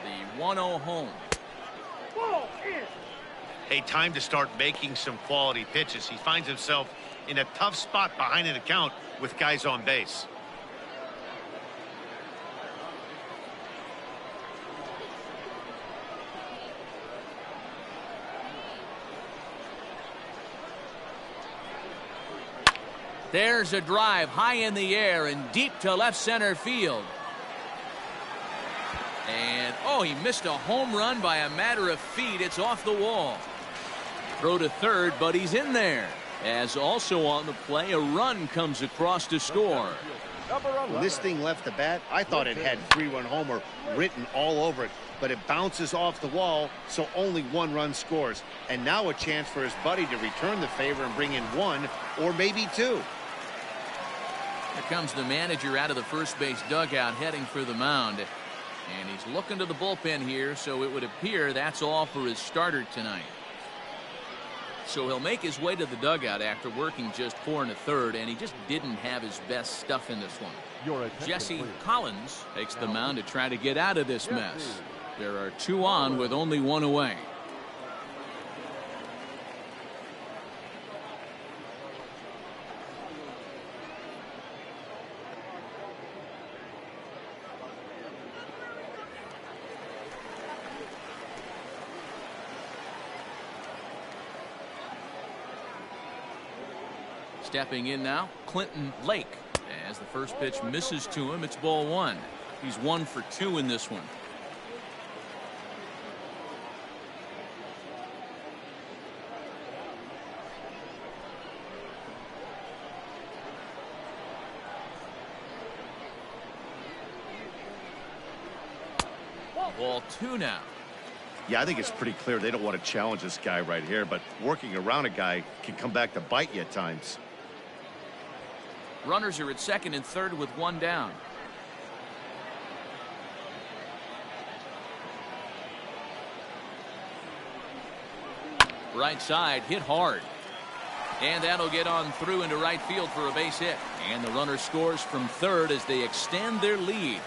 The 1-0 home. Hey, time to start making some quality pitches. He finds himself in a tough spot behind an account with guys on base. There's a drive high in the air and deep to left center field. And, oh, he missed a home run by a matter of feet. It's off the wall. Throw to third, but he's in there. As also on the play, a run comes across to score. When this thing left the bat, I thought it had 3-run homer written all over it, but it bounces off the wall, so only 1 run scores. And now a chance for his buddy to return the favor and bring in 1 or maybe 2. Here comes the manager out of the first base dugout heading for the mound. And he's looking to the bullpen here, so it would appear that's all for his starter tonight. So he'll make his way to the dugout after working just 4 1/3, and he just didn't have his best stuff in this one. Jesse Collins takes the mound to try to get out of this mess. There are 2 on with only 1 away. Stepping in now, Clinton Lake. As the first pitch misses to him, it's ball 1. He's 1 for 2 in this one. Ball 2 now. Yeah, I think it's pretty clear they don't want to challenge this guy right here, but working around a guy can come back to bite you at times. Runners are at second and third with 1 down. Right side hit hard. And that'll get on through into right field for a base hit. And the runner scores from third as they extend their lead.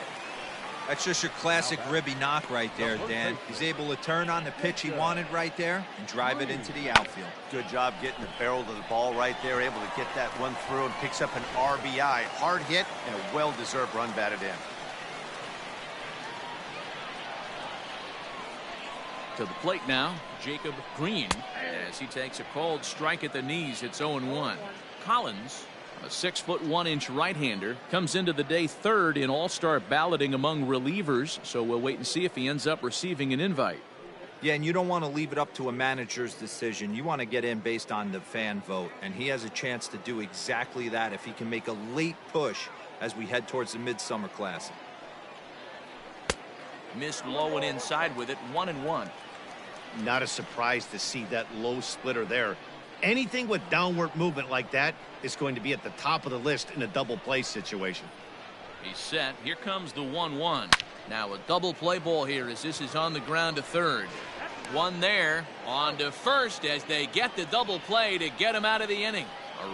That's just your classic ribby knock right there, Dan. He's able to turn on the pitch he wanted right there and drive it into the outfield. Good job getting the barrel to the ball right there, able to get that one through and picks up an RBI. Hard hit and a well-deserved run batted in. To the plate now, Jacob Green, as he takes a called strike at the knees. It's 0-1. Collins, a 6'1" right-hander, comes into the day third in all-star balloting among relievers, so we'll wait and see if he ends up receiving an invite. Yeah, and you don't want to leave it up to a manager's decision. You want to get in based on the fan vote, and he has a chance to do exactly that if he can make a late push as we head towards the Midsummer Classic. Missed low and inside with it, 1-1. Not a surprise to see that low splitter there. Anything with downward movement like that is going to be at the top of the list in a double play situation. He's set. Here comes the 1-1. Now a double play ball here as this is on the ground to third. One there, on to first as they get the double play to get him out of the inning.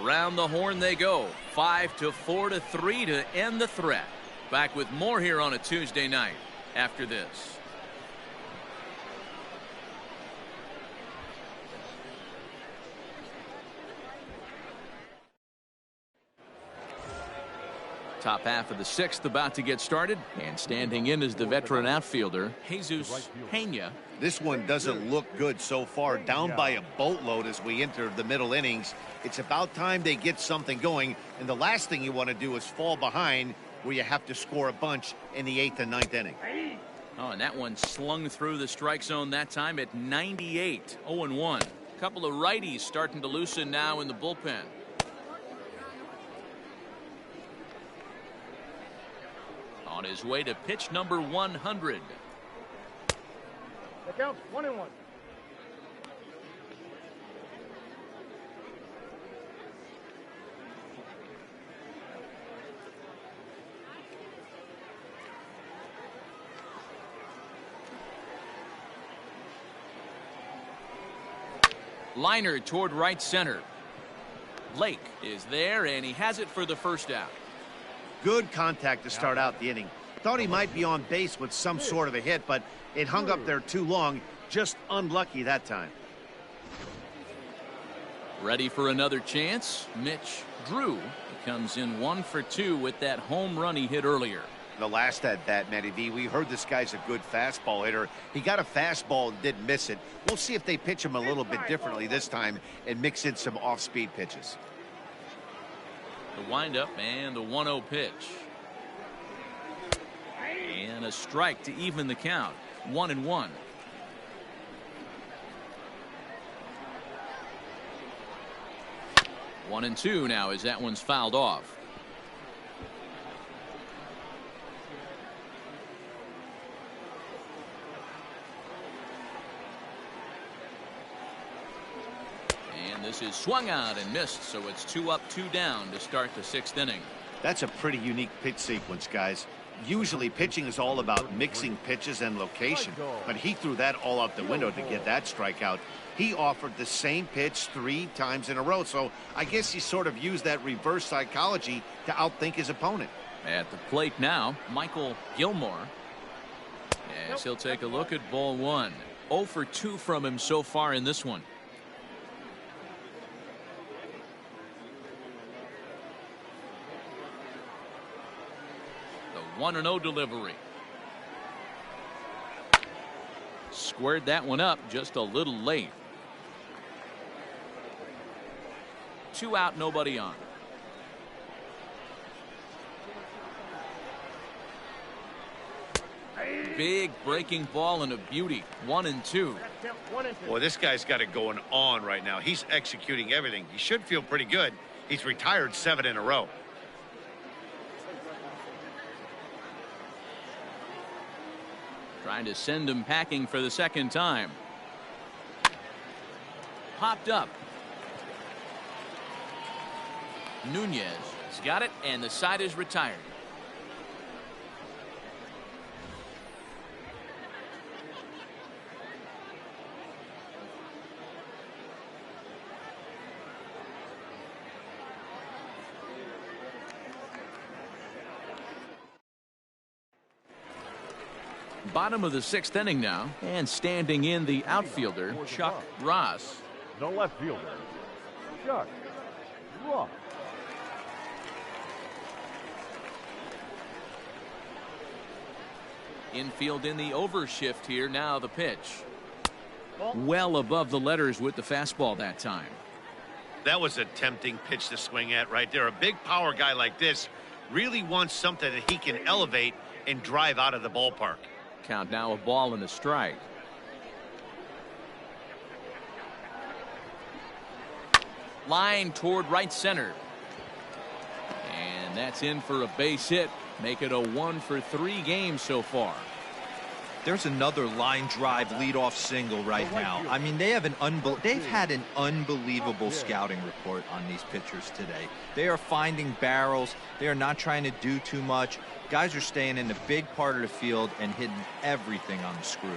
Around the horn they go. 5-4-3 to end the threat. Back with more here on a Tuesday night after this. Top half of the sixth about to get started, and standing in is the veteran outfielder Jesus Pena. This one doesn't look good so far, down by a boatload as we enter the middle innings. It's about time they get something going, and the last thing you want to do is fall behind where you have to score a bunch in the 8th and 9th inning. Oh, and that one slung through the strike zone that time at 98. 0-1. A couple of righties starting to loosen now in the bullpen. On his way to pitch number 100. The count's 1-1. Liner toward right center. Lake is there, and he has it for the first out. Good contact to start out the inning. Thought he might be on base with some sort of a hit, but it hung up there too long. Just unlucky that time. Ready for another chance? Mitch Drew comes in 1 for 2 with that home run he hit earlier. The last at bat, Matty V, we heard this guy's a good fastball hitter. He got a fastball and didn't miss it. We'll see if they pitch him a little bit differently this time and mix in some off-speed pitches. The windup and the 1-0 pitch. And a strike to even the count. 1-1. One and two now as that one's fouled off. This is swung out and missed, so it's 2 up, 2 down to start the 6th inning. That's a pretty unique pitch sequence, guys. Usually pitching is all about mixing pitches and location, but he threw that all out the window to get that strikeout. He offered the same pitch 3 times in a row, so I guess he sort of used that reverse psychology to outthink his opponent. At the plate now, Michael Gilmore. Yes, he'll take a look at ball 1. 0 for 2 from him so far in this one. The 1-0 delivery. Squared that one up just a little late. 2 out, nobody on. Big breaking ball and a beauty. 1 and 2. Well, this guy's got it going on right now. He's executing everything. He should feel pretty good. He's retired 7 in a row. Trying to send him packing for the 2nd time. Popped up. Nunez has got it, and the side is retired. Bottom of the 6th inning now, and standing in the outfielder, Chuck Ross. The left fielder, Chuck Ross. Infield in the overshift here. Now the pitch. Well above the letters with the fastball that time. That was a tempting pitch to swing at right there. A big power guy like this really wants something that he can elevate and drive out of the ballpark. Count now a ball and a strike. Line toward right center. And that's in for a base hit. Make it a 1-for-3 game so far. There's another line drive leadoff single right now. I mean, they've had an unbelievable scouting report on these pitchers today. They are finding barrels. They are not trying to do too much. Guys are staying in the big part of the field and hitting everything on the screws.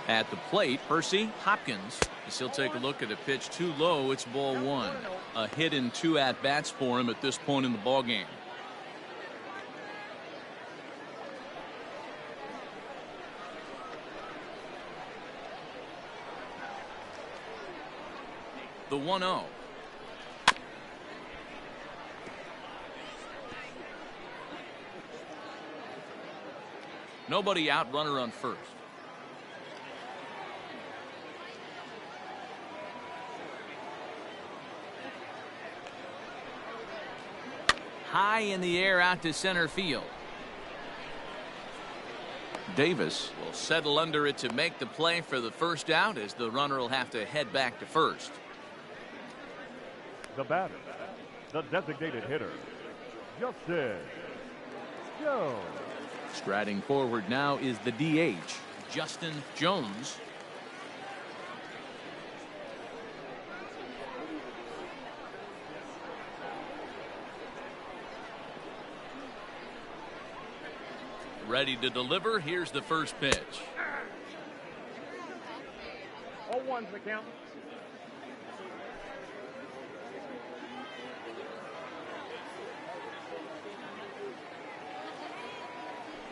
At the plate, Percy Hopkins. He'll take a look at a pitch too low. It's ball 1. A hit in 2 at-bats for him at this point in the ball game. The 1-0. Nobody out, runner on first. High in the air out to center field. Davis will settle under it to make the play for the first out, as the runner will have to head back to first. The batter, the designated hitter, Justin Jones. Striding forward now is the DH, Justin Jones. Ready to deliver. Here's the first pitch. 0-1's the count.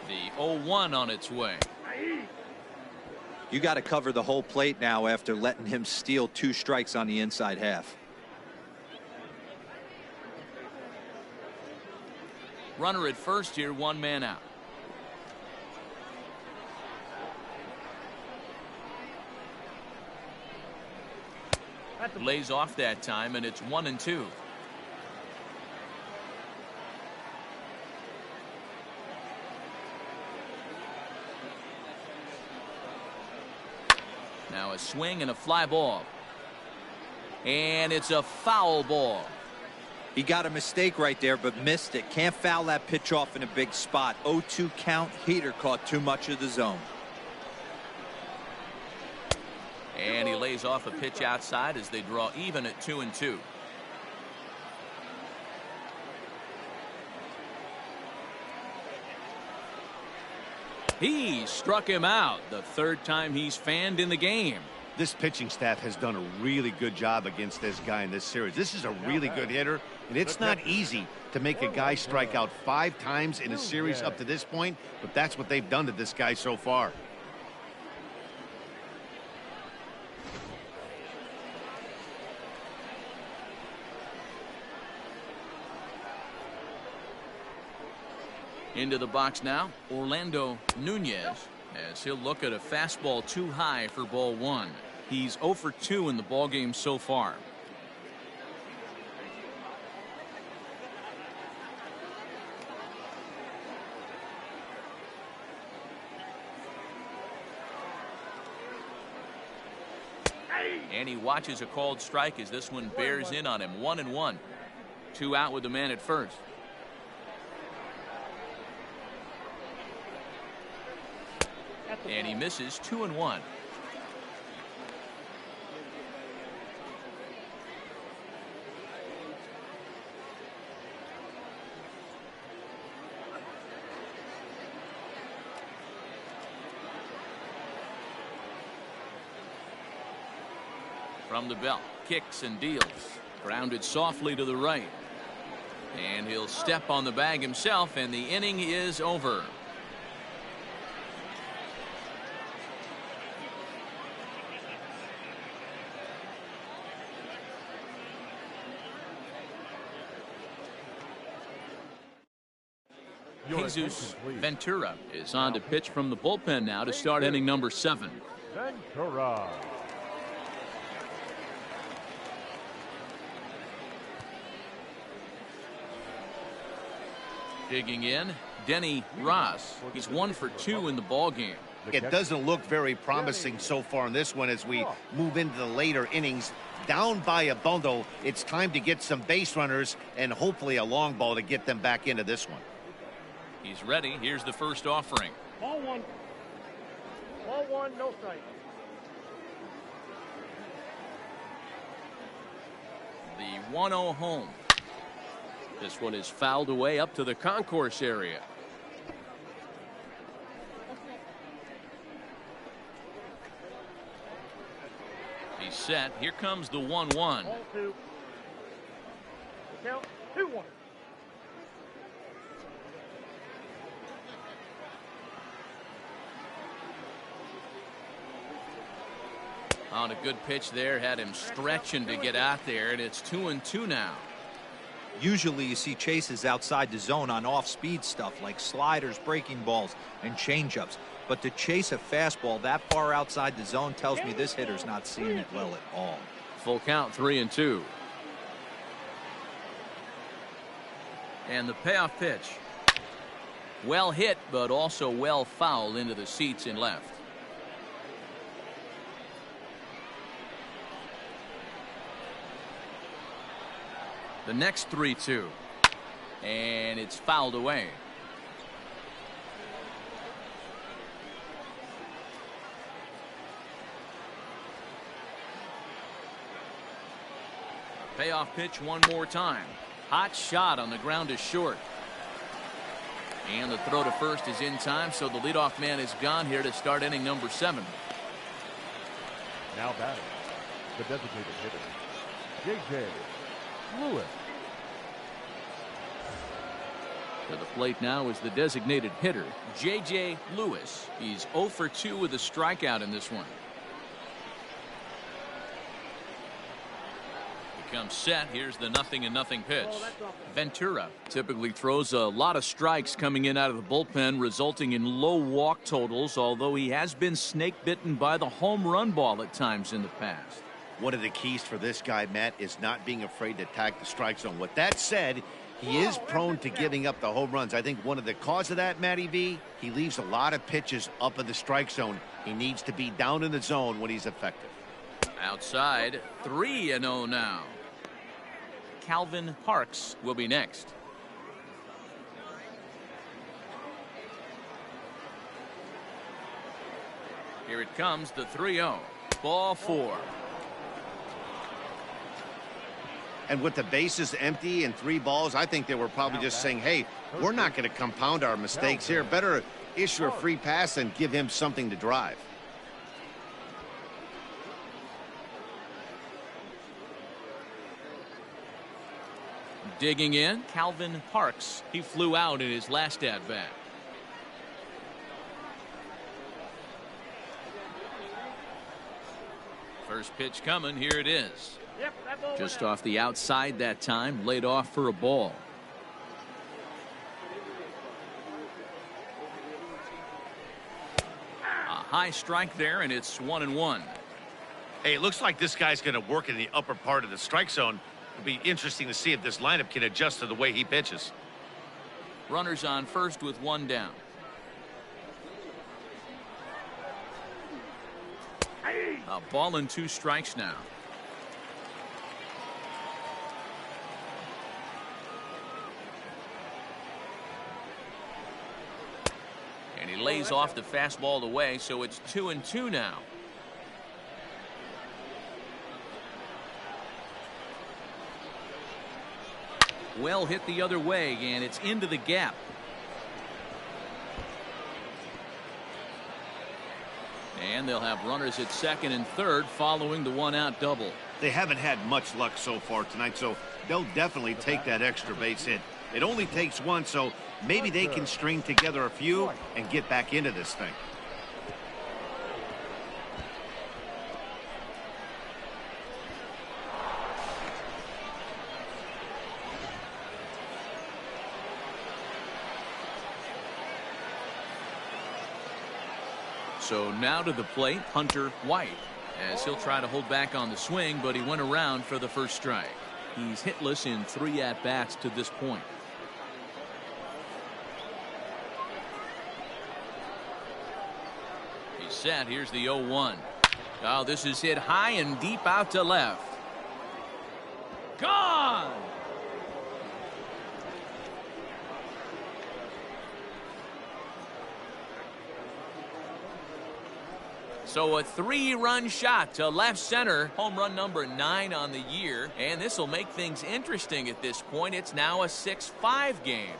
The 0-1 on its way. You got to cover the whole plate now after letting him steal 2 strikes on the inside half. Runner at first here, 1 man out. Lays off that time, and it's 1-2. Now a swing and a fly ball. And it's a foul ball. He got a mistake right there, but missed it. Can't foul that pitch off in a big spot. 0-2 count. Heater caught too much of the zone. And he lays off a pitch outside as they draw even at 2-2. He struck him out, the 3rd time he's fanned in the game. This pitching staff has done a really good job against this guy in this series. This is a really good hitter, and it's not easy to make a guy strike out 5 times in a series up to this point, but that's what they've done to this guy so far. Into the box now, Orlando Nunez, as he'll look at a fastball too high for ball 1. He's 0 for 2 in the ballgame so far. And he watches a called strike as this one bears in on him. 1-1. 2 out with the man at first. And he misses. 2-1. From the belt, kicks and deals. Grounded softly to the right. And he'll step on the bag himself, and the inning is over. Jesus Ventura is on to pitch from the bullpen now to start inning number 7. Ventura. Digging in, Denny Ross. He's 1 for 2 in the ball game. It doesn't look very promising so far in this one as we move into the later innings. Down by a bundle, it's time to get some base runners and hopefully a long ball to get them back into this one. He's ready. Here's the first offering. Ball 1. Ball 1, no strike. The 1-0 home. This one is fouled away up to the concourse area. He's set. Here comes the 1-1. Ball 2. Count 2-1. On a good pitch there, had him stretching to get out there, and it's 2-2 now. Usually you see chases outside the zone on off-speed stuff like sliders, breaking balls, and changeups. But to chase a fastball that far outside the zone tells me this hitter's not seeing it well at all. Full count, 3-2. And the payoff pitch. Well hit, but also well fouled into the seats in left. The next 3-2. And it's fouled away. Payoff pitch one more time. Hot shot on the ground is short. And the throw to first is in time, so the leadoff man is gone here to start inning number 7. Now batting, the designated hitter, J.J. Lewis. To the plate now is the designated hitter, J.J. Lewis. He's 0 for 2 with a strikeout in this one. He comes set. Here's the 0-0 pitch. Ventura typically throws a lot of strikes coming in out of the bullpen, resulting in low walk totals, although he has been snake bitten by the home run ball at times in the past. One of the keys for this guy, Matt, is not being afraid to attack the strike zone. With that said, he is prone to giving up the home runs. I think one of the cause of that, Matty V, he leaves a lot of pitches up in the strike zone. He needs to be down in the zone when he's effective. Outside, 3-0 now. Calvin Parks will be next. Here it comes, the 3-0. Ball 4. And with the bases empty and 3 balls, I think they were probably just saying, hey, we're not going to compound our mistakes here. Better issue a free pass and give him something to drive. Digging in, Calvin Parks. He flew out in his last at-bat. First pitch coming. Here it is. Just off the outside that time, laid off for a ball. A high strike there, and it's 1-1. Hey, it looks like this guy's going to work in the upper part of the strike zone. It'll be interesting to see if this lineup can adjust to the way he pitches. Runners on first with 1 down. A ball and 2 strikes now. And he lays off the fastball away, so it's 2-2 now. Well hit the other way, and it's into the gap. And they'll have runners at second and third following the one-out double. They haven't had much luck so far tonight, so they'll definitely take that extra base hit. It only takes one, so maybe they can string together a few and get back into this thing. So now to the plate, Hunter White, as he'll try to hold back on the swing, but he went around for the first strike. He's hitless in 3 at-bats to this point. He's set. Here's the 0-1. Oh, this is hit high and deep out to left. Gone! So a 3-run shot to left center. Home run number 9 on the year. And this will make things interesting at this point. It's now a 6-5 game.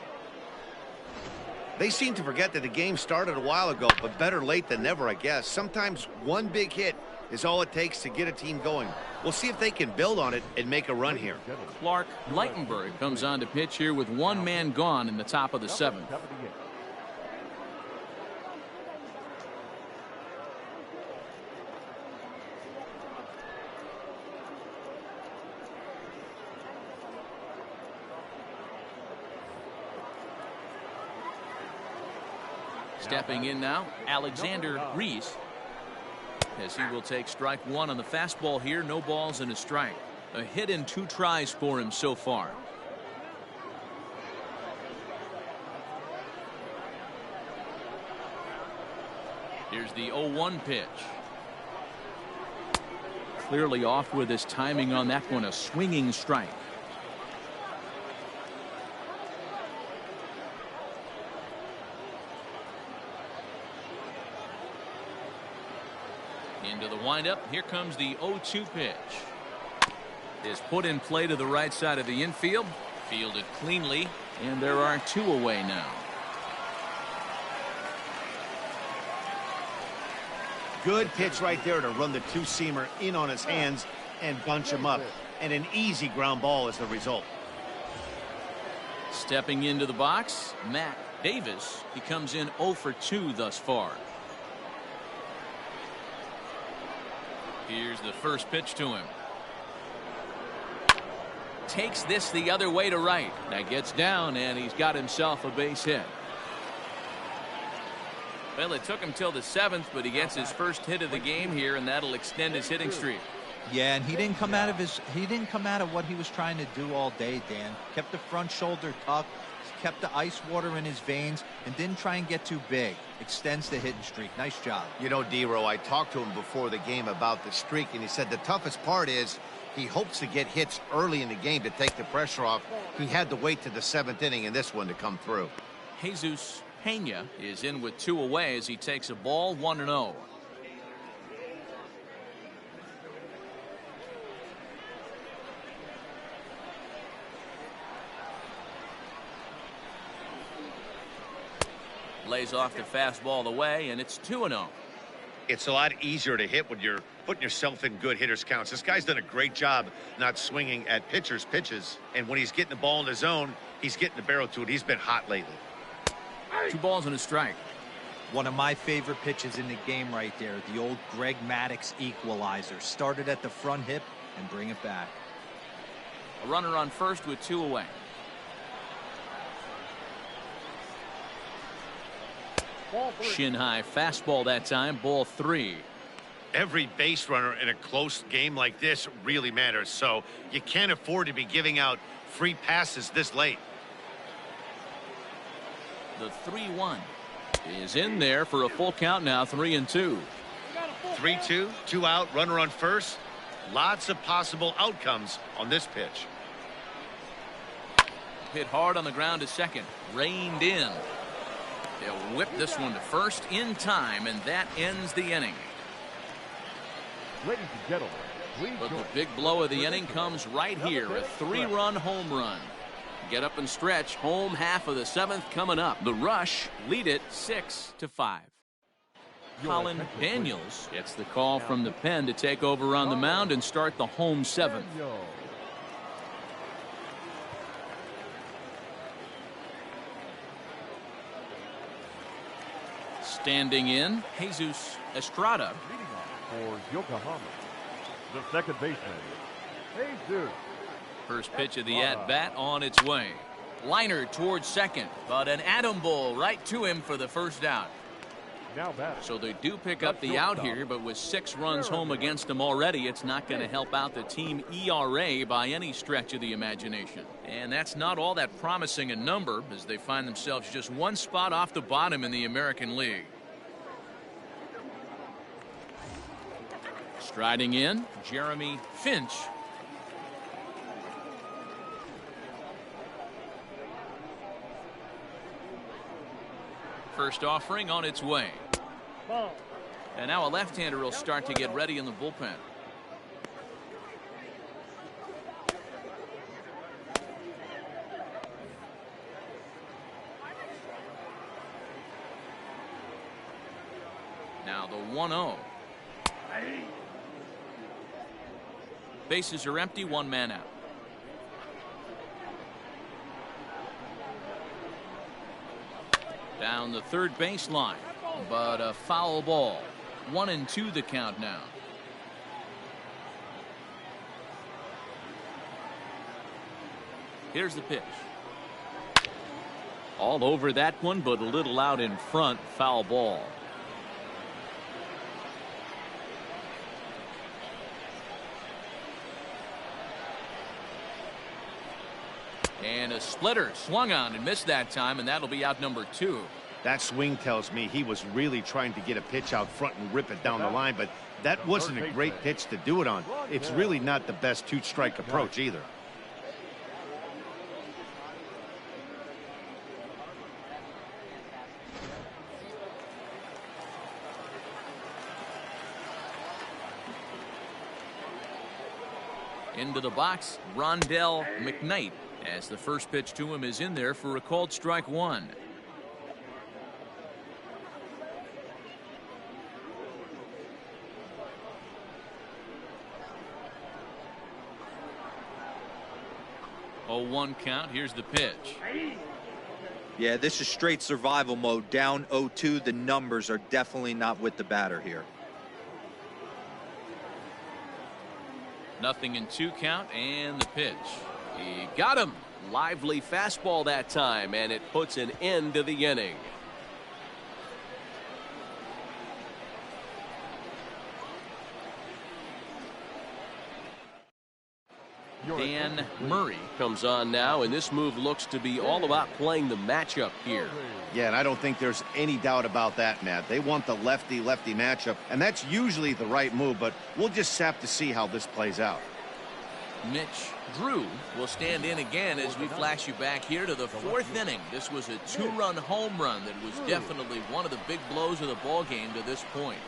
They seem to forget that the game started a while ago, but better late than never, I guess. Sometimes one big hit is all it takes to get a team going. We'll see if they can build on it and make a run here. Clark Leitenberg comes on to pitch here with 1 man gone in the top of the 7th. Stepping in now, Alexander Reese, as he will take strike 1 on the fastball here. No balls and a strike. A hit in 2 tries for him so far. Here's the 0-1 pitch. Clearly off with his timing on that one. A swinging strike. Into the windup. Here comes the 0-2 pitch. Is put in play to the right side of the infield. Fielded cleanly. And there are 2 away now. Good pitch right there to run the 2-seamer in on his hands and bunch him up. And an easy ground ball is the result. Stepping into the box, Matt Davis. He comes in 0 for 2 thus far. Here's the first pitch to him. Takes this the other way to right. That gets down, and he's got himself a base hit. Well, it took him till the 7th, but he gets his first hit of the game here, and that'll extend his hitting streak. Yeah, and he didn't come out of what he was trying to do all day, Dan. Kept the front shoulder tucked, kept the ice water in his veins, and didn't try and get too big. Extends the hitting streak. Nice job. You know, D-Row, I talked to him before the game about the streak, and he said the toughest part is he hopes to get hits early in the game to take the pressure off. He had to wait to the 7th inning in this one to come through. Jesus Pena is in with 2 away as he takes a ball, 1-0. Lays off the fastball away, and it's 2-0. It's a lot easier to hit when you're putting yourself in good hitters counts. This guy's done a great job not swinging at pitchers' pitches, and when he's getting the ball in the zone, he's getting the barrel to it. He's been hot lately. 2 balls and a strike. One of my favorite pitches in the game right there. The old Greg Maddux equalizer. Started at the front hip and bring it back. A runner on first with 2 away. Shin high fastball that time, ball 3. Every base runner in a close game like this really matters, so you can't afford to be giving out free passes this late. The 3-1 is in there for a full count now, 3-2. 3-2, 2 out, runner on first. Lots of possible outcomes on this pitch. Hit hard on the ground to second, reined in. They'll whip this one to first in time, and that ends the inning. Ladies and gentlemen, please But the join big blow of the inning comes right here, a 3-run home run. Get up and stretch, home half of the 7th coming up. The Rush lead it 6-5. Colin Daniels gets the call from the pen to take over on the mound and start the home seventh. Standing in, Jesus Estrada. For Yokohama, the second baseman, Jesus. First pitch of the at-bat on its way. Liner towards second, but an atom bowl right to him for the first out. Now batting. So they do pick up the out here, but with 6 runs home against them already, it's not going to help out the team ERA by any stretch of the imagination. And that's not all that promising a number, as they find themselves just 1 spot off the bottom in the American League. Striding in, Jeremy Finch. First offering on its way. And now a left-hander will start to get ready in the bullpen. Now the 1-0. Bases are empty, 1 man out. Down the third baseline, but a foul ball. 1-2 the count now. Here's the pitch. All over that one, but a little out in front. Foul ball. And a splitter swung on and missed that time, and that'll be out number 2. That swing tells me he was really trying to get a pitch out front and rip it down the line, but that wasn't a great pitch to do it on. It's really not the best 2-strike approach either. Into the box, Rondell Mcknight, as the first pitch to him is in there for a called strike 1. Oh, 1 count. Here's the pitch. Yeah, this is straight survival mode. Down 0-2. The numbers are definitely not with the batter here. Nothing in 2 count, and the pitch. He got him. Lively fastball that time, and it puts an end to the inning. Dan Murray Comes on now, and this move looks to be all about playing the matchup here. Yeah, and I don't think there's any doubt about that, Matt. They want the lefty-lefty matchup, and that's usually the right move, but we'll just have to see how this plays out. Mitch Drew will stand in again as we flash you back here to the 4th inning. This was a 2-run home run that was definitely one of the big blows of the ball game to this point.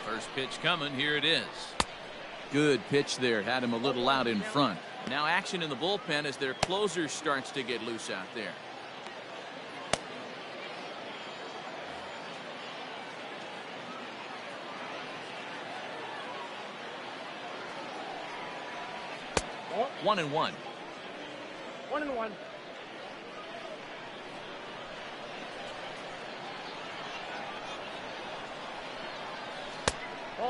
First pitch coming. Here it is. Good pitch there. Had him a little out in front. Now action in the bullpen as their closer starts to get loose out there. Oh. 1-1. 1-1.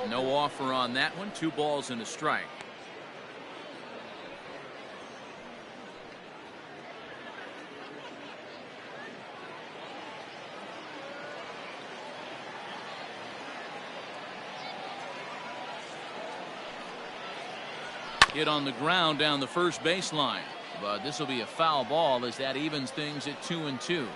No offer on that one. 2 balls and a strike. Hit on the ground down the first baseline, but this will be a foul ball as that evens things at 2-2.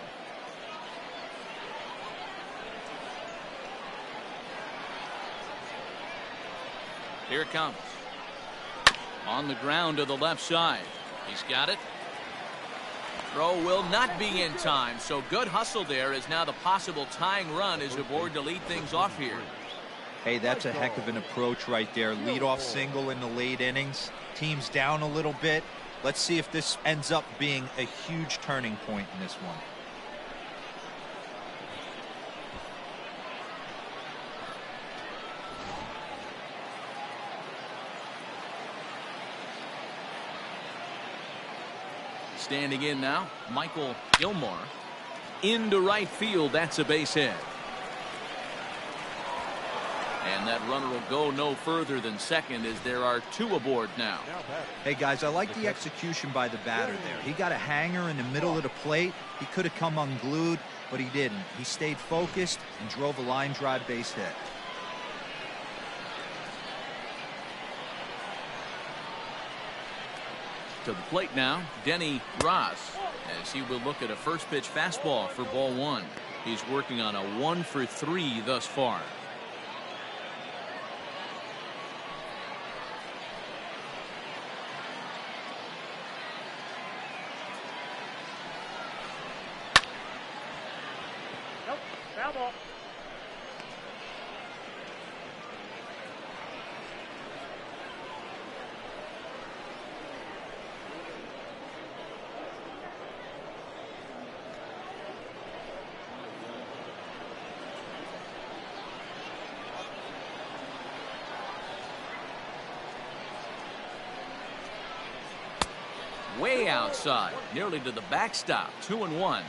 Here it comes. On the ground to the left side. He's got it. Throw will not be in time, so good hustle there as now the possible tying run is aboard to lead things off here. Hey, that's a heck of an approach right there. Leadoff single in the late innings. Team's down a little bit. Let's see if this ends up being a huge turning point in this one. Standing in now, Michael Gilmore. Into right field, that's a base hit. And that runner will go no further than second as there are two aboard now. Hey guys, I like the execution by the batter there. He got a hanger in the middle of the plate. He could have come unglued, but he didn't. He stayed focused and drove a line drive base hit. To the plate now, Denny Ross, as he will look at a first pitch fastball for ball one. He's working on a 1-for-3 thus far. Nope, foul ball. Way outside, nearly to the backstop. 2-1.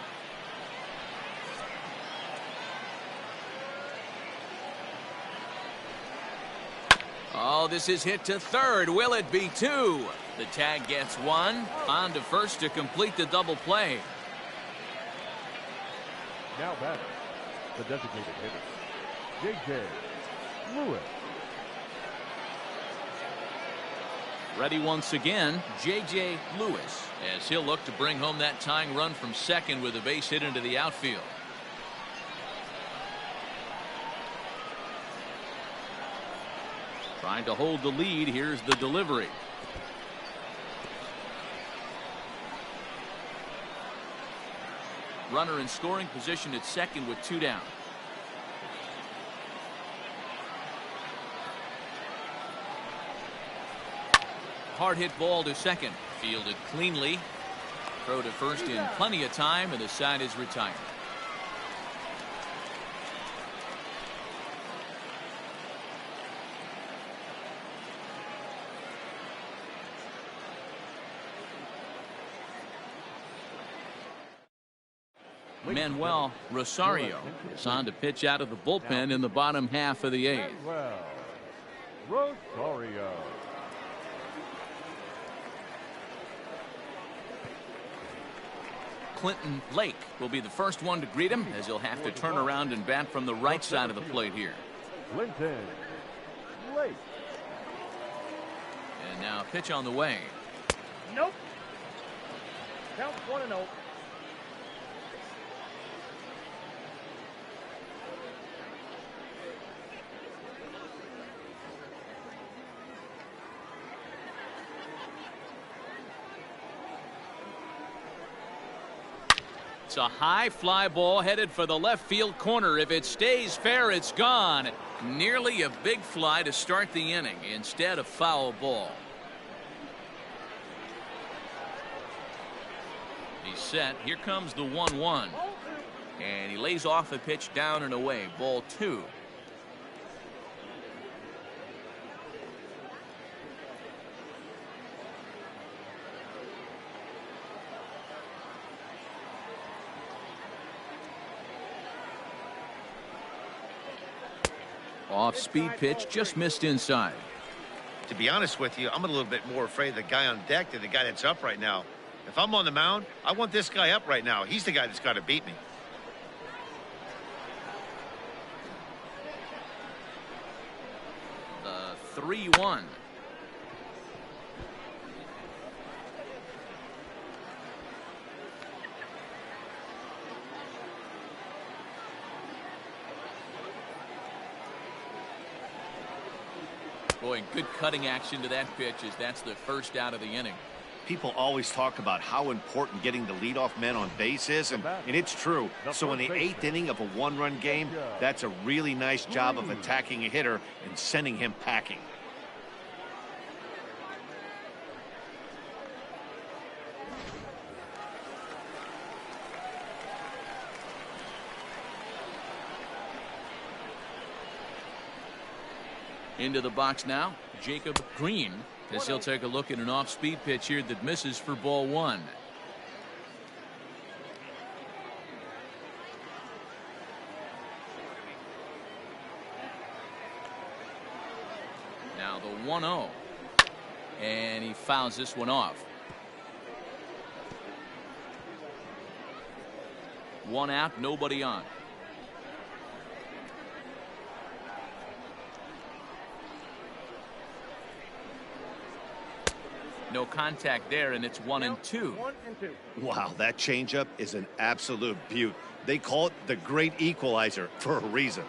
Oh, this is hit to third. Will it be two? The tag gets one. On to first to complete the double play. Now batting, the designated hitter, J.J. Lewis. Ready once again, J.J. Lewis, as he'll look to bring home that tying run from second with a base hit into the outfield. Trying to hold the lead. Here's the delivery. Runner in scoring position at second with two down. Hard hit ball to second. Fielded cleanly. Throw to first in plenty of time, and the side is retired. Manuel Rosario is on to pitch out of the bullpen in the bottom half of the eighth. Manuel Rosario. Clinton Lake will be the first one to greet him, as he'll have to turn around and bat from the right side of the plate here. Clinton Lake. And now a pitch on the way. Nope. Count 1-0. It's a high fly ball headed for the left field corner. If it stays fair, it's gone. Nearly a big fly to start the inning. Instead, a foul ball. He's set. Here comes the 1-1. And he lays off a pitch down and away. Ball two. Off-speed pitch, just missed inside. To be honest with you, I'm a little bit more afraid of the guy on deck than the guy that's up right now. If I'm on the mound, I want this guy up right now. He's the guy that's got to beat me. The 3-1. Boy, good cutting action to that pitch, as that's the first out of the inning. People always talk about how important getting the leadoff man on base is, and it's true. So in the 8th inning of a one-run game, that's a really nice job of attacking a hitter and sending him packing. Into the box now, Jacob Green, as he'll take a look at an off-speed pitch here that misses for ball 1. Now the 1-0. And he fouls this one off. 1 out, nobody on. No contact there, and it's 1-2. Wow, that changeup is an absolute beaut. They call it the great equalizer for a reason.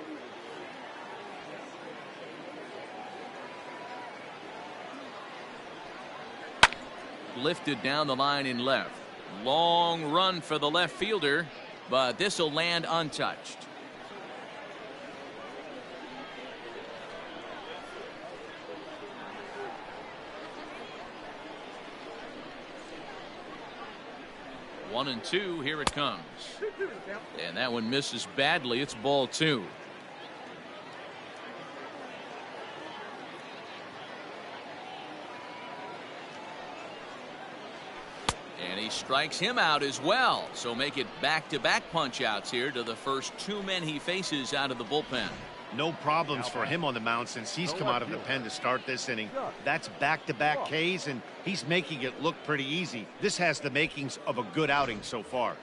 Lifted down the line in left. Long run for the left fielder, but this will land untouched. One and two, here it comes. And that one misses badly. It's ball 2. And he strikes him out as well. So make it back-to-back punch outs here to the first 2 men he faces out of the bullpen. No problems for him on the mound since he's come out of the pen to start this inning. That's back-to-back Ks, and he's making it look pretty easy. This has the makings of a good outing so far.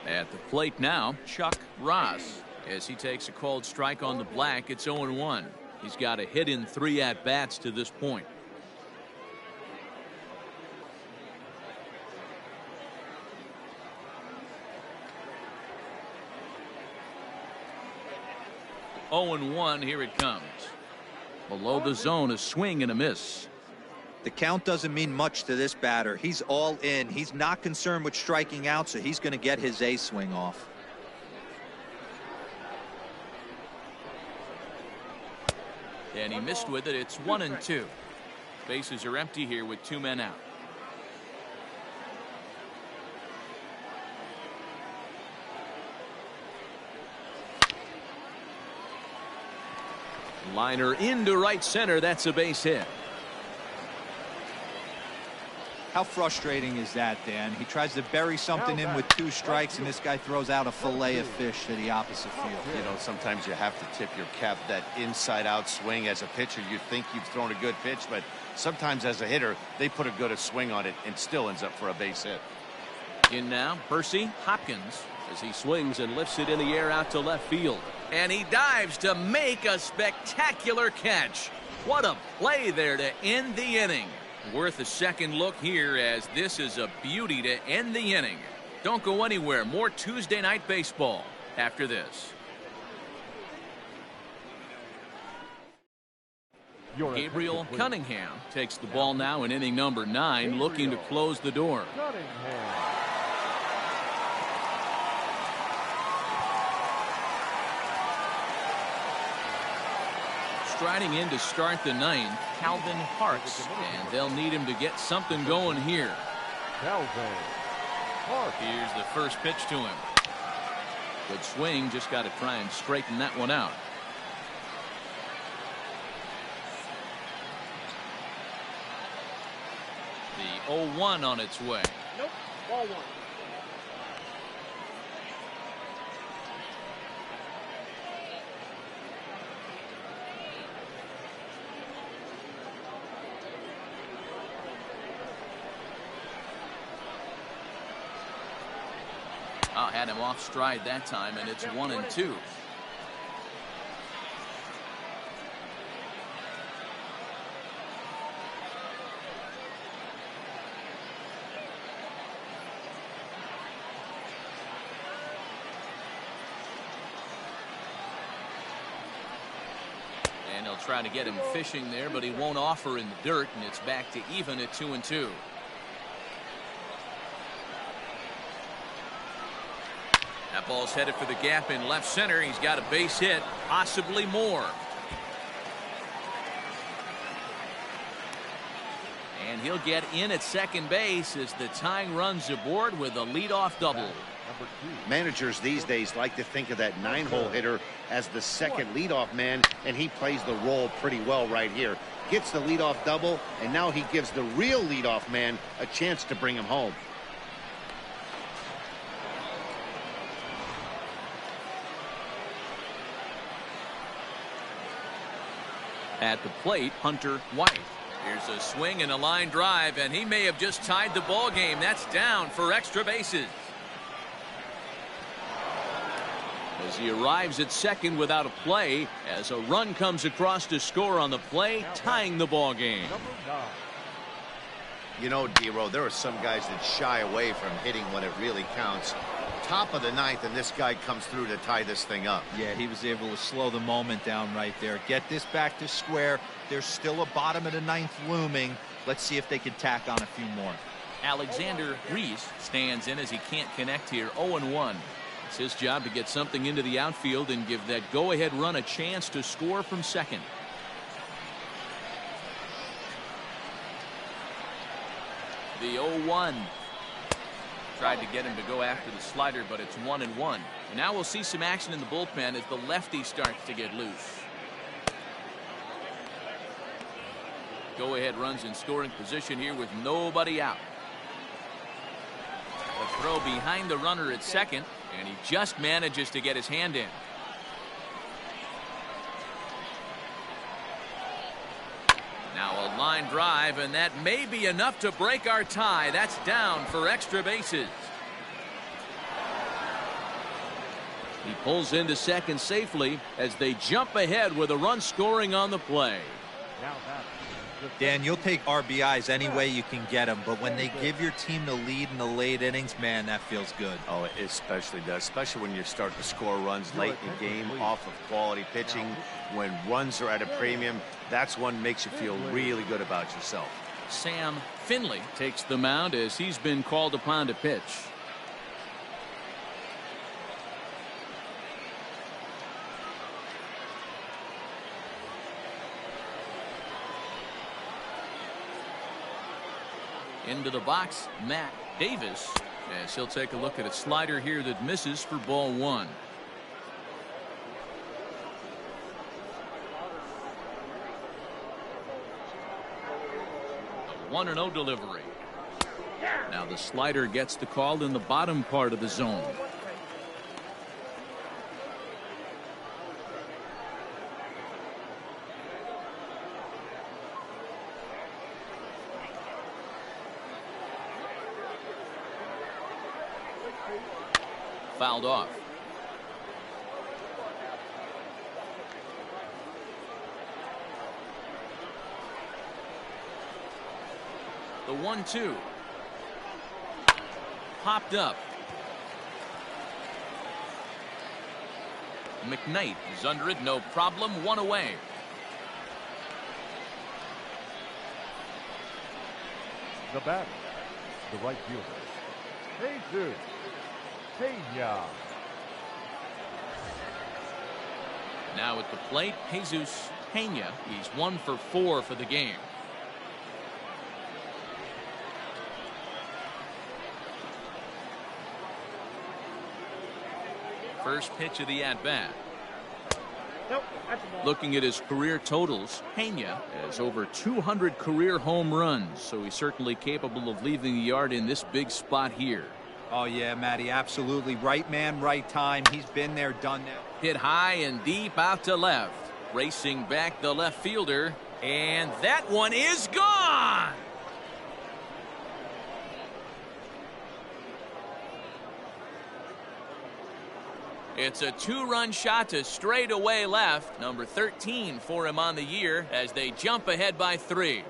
At the plate now, Chuck Ross. As he takes a called strike on the black, it's 0-1. He's got a hit in 3 at-bats to this point. Oh and 1, here it comes. Below the zone, a swing and a miss. The count doesn't mean much to this batter. He's all in. He's not concerned with striking out, so he's going to get his A swing off. And he missed with it. It's 1-2. Bases are empty here with 2 men out. Liner into right center. That's a base hit. How frustrating is that, Dan? He tries to bury something in with 2 strikes, and this guy throws out a fillet of fish to the opposite field. You know, sometimes you have to tip your cap. That inside-out swing as a pitcher, you think you've thrown a good pitch, but sometimes as a hitter, they put a good swing on it and still ends up for a base hit. In now, Percy Hopkins, as he swings and lifts it in the air out to left field. And he dives to make a spectacular catch. What a play there to end the inning. Worth a second look here, as this is a beauty to end the inning. Don't go anywhere. More Tuesday Night Baseball after this. Gabriel Cunningham takes the ball now in inning number 9, looking to close the door. Striding in to start the 9th, Calvin Hartz, and they'll need him to get something going here. Here's the first pitch to him. Good swing, just got to try and straighten that one out. The 0-1 on its way. Nope, ball 1. Had him off stride that time, and it's 1-2. They'll try to get him fishing there, but he won't offer in the dirt, and it's back to even at 2-2. That ball's headed for the gap in left center. He's got a base hit, possibly more. And he'll get in at second base as the tying runs aboard with a leadoff double. Managers these days like to think of that 9-hole hitter as the second leadoff man, and he plays the role pretty well right here. Gets the leadoff double, and now he gives the real leadoff man a chance to bring him home. At the plate, Hunter White. Here's a swing and a line drive, and he may have just tied the ball game. That's down for extra bases. As he arrives at second without a play, as a run comes across to score on the play, tying the ball game. You know, D-Row, there are some guys that shy away from hitting when it really counts. Top of the ninth, and this guy comes through to tie this thing up. Yeah, he was able to slow the moment down right there. Get this back to square. There's still a bottom of the ninth looming. Let's see if they can tack on a few more. Alexander Reese stands in as he can't connect here. 0-1. It's his job to get something into the outfield and give that go-ahead run a chance to score from second. The 0-1. Tried to get him to go after the slider, but it's 1-1. And now we'll see some action in the bullpen as the lefty starts to get loose. Go-ahead runs in scoring position here with nobody out. The throw behind the runner at second, and he just manages to get his hand in. Now a line drive, and that may be enough to break our tie. That's down for extra bases. He pulls into second safely as they jump ahead with a run scoring on the play. Dan, you'll take RBIs any way you can get them, but when they give your team the lead in the late innings, man, that feels good. Oh, it especially does, especially when you start to score runs late in the game off of quality pitching. When runs are at a premium, that's what makes you feel really good about yourself. Sam Finley takes the mound as he's been called upon to pitch. Into the box, Matt Davis, as he'll take a look at a slider here that misses for ball one. A 1-0 delivery. Now the slider gets the call in the bottom part of the zone. Fouled off. The 1-2. Popped up. Mcknight is under it, no problem, one away. The batter, the right fielder, Jesus Pena. Now at the plate, Jesus Pena. He's 1 for 4 for the game. First pitch of the at-bat. Nope, that's a ball. Looking at his career totals, Pena has over 200 career home runs, so he's certainly capable of leaving the yard in this big spot here. Oh, yeah, Matty, absolutely. Right man, right time. He's been there, done that. Hit high and deep out to left. Racing back the left fielder, and that one is gone! It's a 2-run shot to straightaway left. Number 13 for him on the year as they jump ahead by 3.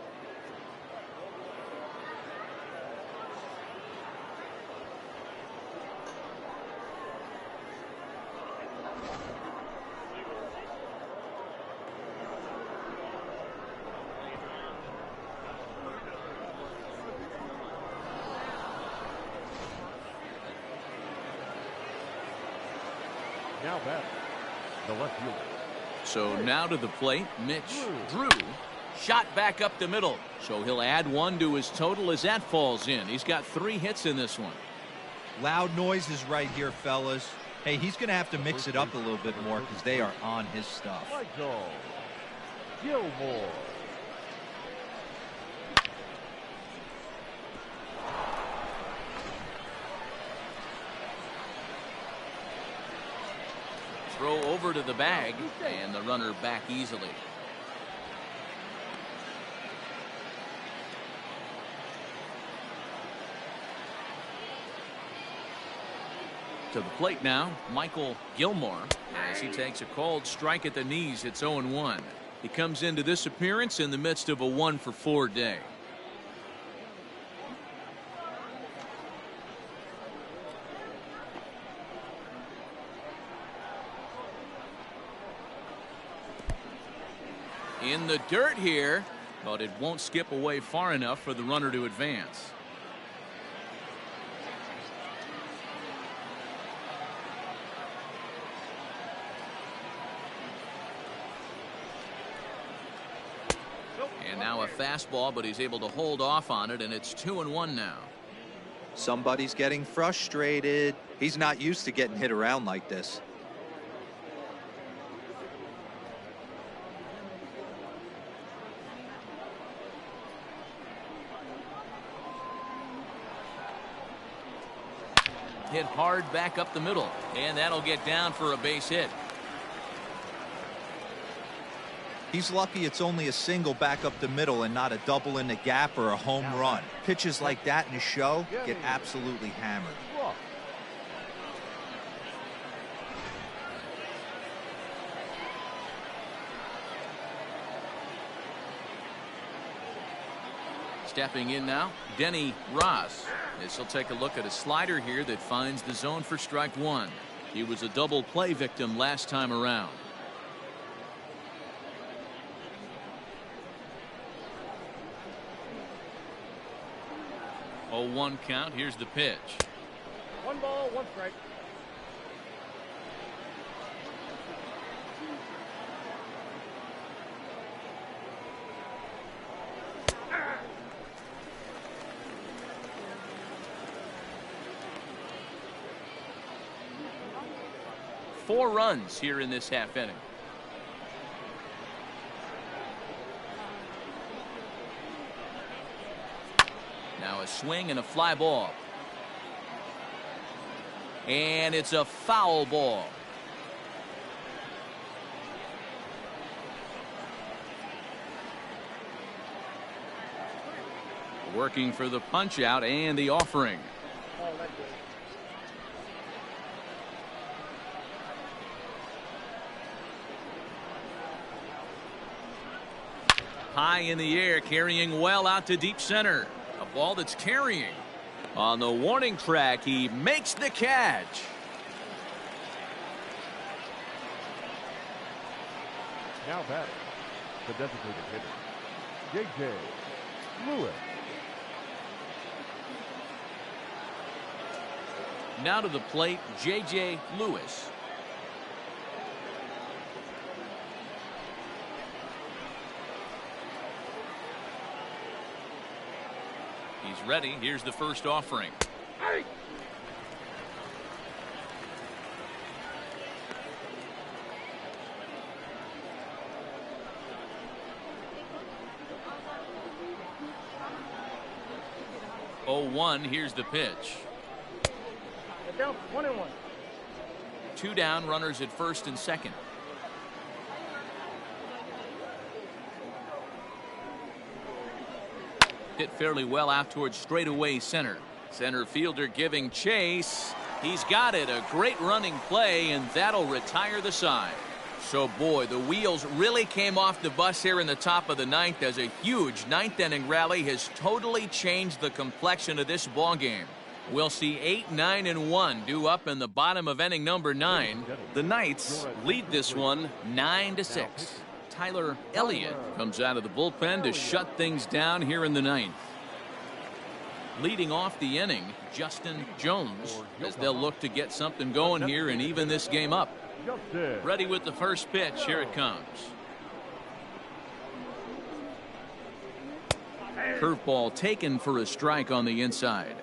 Now batting, the left fielder. So now to the plate, Mitch Drew. Shot back up the middle. So he'll add one to his total as that falls in. He's got 3 hits in this one. Loud noises right here, fellas. Hey, he's going to have to mix it up a little bit more because they are on his stuff. Gilmore. Throw over to the bag, and the runner back easily. To the plate now, Michael Gilmore, as he takes a called strike at the knees. It's 0-1. He comes into this appearance in the midst of a 1-for-4 day. In the dirt here, but it won't skip away far enough for the runner to advance. And now a fastball, but he's able to hold off on it, and it's 2-1 now. Somebody's getting frustrated. He's not used to getting hit around like this. Hit hard back up the middle, and that'll get down for a base hit. He's lucky it's only a single back up the middle and not a double in the gap or a home run. Pitches like that in a show get absolutely hammered. Stepping in now, Denny Ross. As he'll take a look at a slider here that finds the zone for strike one. He was a double play victim last time around. 0-1 count. Here's the pitch. 1 ball, 1 strike. Four runs here in this half inning. Now a swing and a fly ball. And it's a foul ball. Working for the punch out and the offering. High in the air, carrying well out to deep center. A ball that's carrying. On the warning track, he makes the catch. Now batting, the designated hitter, J.J. Lewis. Now to the plate, J.J. Lewis. He's ready. Here's the first offering. Hey. Oh, 1. Here's the pitch. Down 1-1. 2 down, runners at first and second. Hit fairly well out towards straightaway center. Center fielder giving chase. He's got it. A great running play, and that'll retire the side. So, boy, the wheels really came off the bus here in the top of the ninth, as a huge ninth-inning rally has totally changed the complexion of this ballgame. We'll see 8, 9, and 1 due up in the bottom of inning number 9. The Knights lead this one 9-6. Tyler Elliott comes out of the bullpen to shut things down here in the ninth. Leading off the inning, Justin Jones, as they'll look to get something going here and even this game up. Justin. Ready with the first pitch. Here it comes. Curveball taken for a strike on the inside.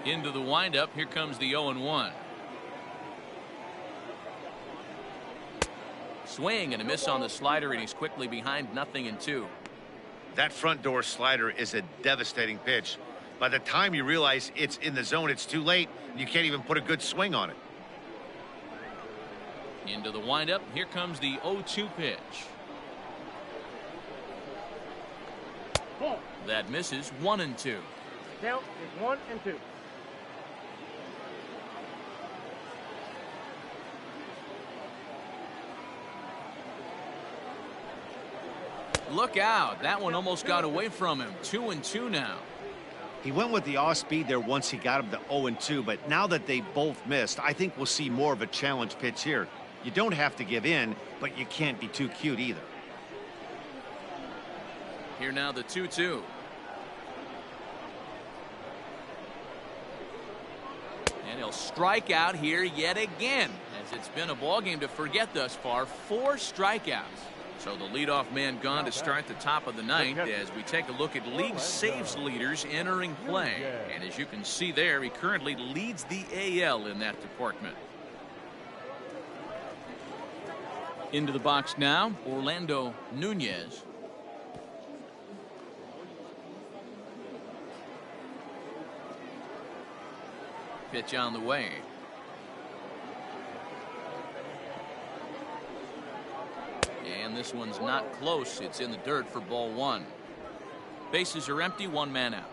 Into the windup. Here comes the 0-1. Swing and a miss on the slider, and he's quickly behind 0-2. That front door slider is a devastating pitch. By the time you realize it's in the zone, it's too late. You can't even put a good swing on it. Into the windup. Here comes the 0-2 pitch. Ball. That misses. 1-2. Count is 1-2. Look out. That one almost got away from him. 2-2 now. He went with the off speed there once he got him to 0-2, but now that they both missed, I think we'll see more of a challenge pitch here. You don't have to give in, but you can't be too cute either. Here now the 2-2. And he'll strike out here yet again, as it's been a ball game to forget thus far. 4 strikeouts. So the leadoff man gone to start the top of the ninth as we take a look at league saves leaders entering play. And as you can see there, he currently leads the AL in that department. Into the box now, Orlando Nunez. Pitch on the way. And this one's not close. It's in the dirt for ball 1. Bases are empty. 1 man out.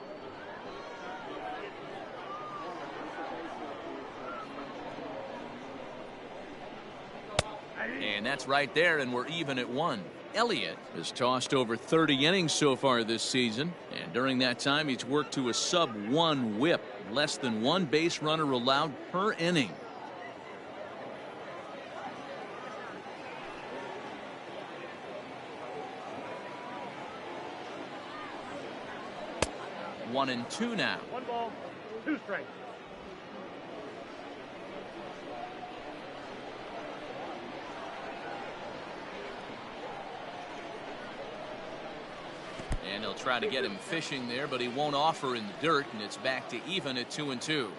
And that's right there, and we're even at 1. Elliott has tossed over 30 innings so far this season, and during that time he's worked to a sub-1 whip, less than 1 base runner allowed per inning. One and 2 now. 1 ball, 2 strikes. And he'll try to get him fishing there, but he won't offer in the dirt, and it's back to even at 2-2.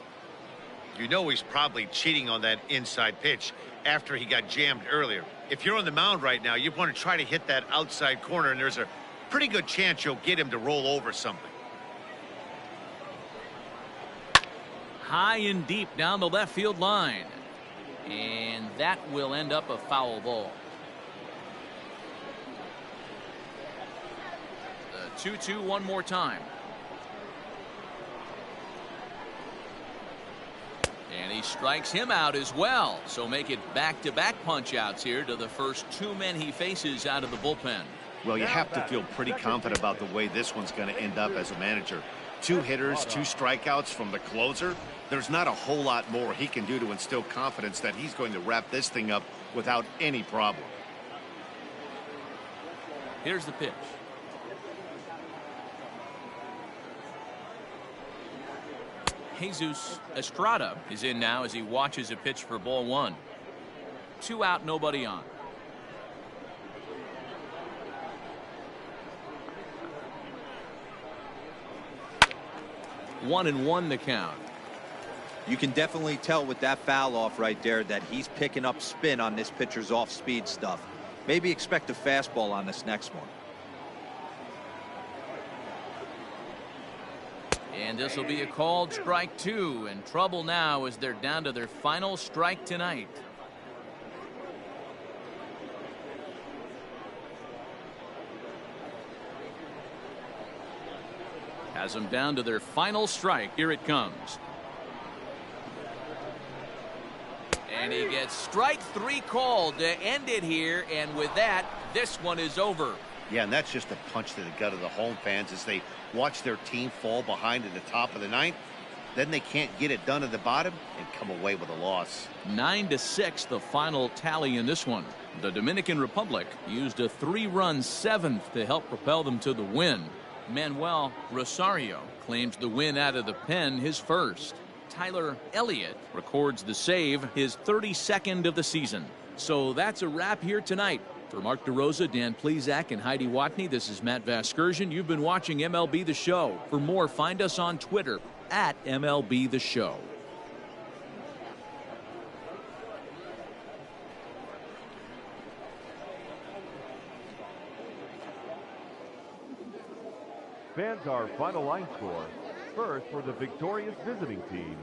You know he's probably cheating on that inside pitch after he got jammed earlier. If you're on the mound right now, you want to try to hit that outside corner, and there's a pretty good chance you'll get him to roll over something. High and deep down the left field line. And that will end up a foul ball. The 2-2 one more time. And he strikes him out as well. So make it back-to-back punch-outs here to the first 2 men he faces out of the bullpen. Well, you have to feel pretty confident about the way this one's going to end up as a manager. 2 hitters, 2 strikeouts from the closer. There's not a whole lot more he can do to instill confidence that he's going to wrap this thing up without any problem. Here's the pitch. Jesus Estrada is in now as he watches a pitch for ball 1. 2 out, nobody on. 1-1 the count. You can definitely tell with that foul off right there that he's picking up spin on this pitcher's off speed stuff. Maybe expect a fastball on this next one. And this will be a called strike 2, and trouble now as they're down to their final strike tonight. Has them down to their final strike. Here it comes. And he gets strike 3 called to end it here, and with that, this one is over. Yeah, and that's just a punch to the gut of the home fans as they watch their team fall behind at the top of the ninth. then they can't get it done at the bottom and come away with a loss. 9-6 the final tally in this one. The Dominican Republic used a 3-run seventh to help propel them to the win. Manuel Rosario claims the win out of the pen, his first. Tyler Elliott records the save, his 32nd of the season. So that's a wrap here tonight. For Mark DeRosa, Dan Plesac, and Heidi Watney, this is Matt Vasgersian. You've been watching MLB The Show. For more, find us on Twitter at MLB The Show. Fans, our final line score. First for the victorious visiting team.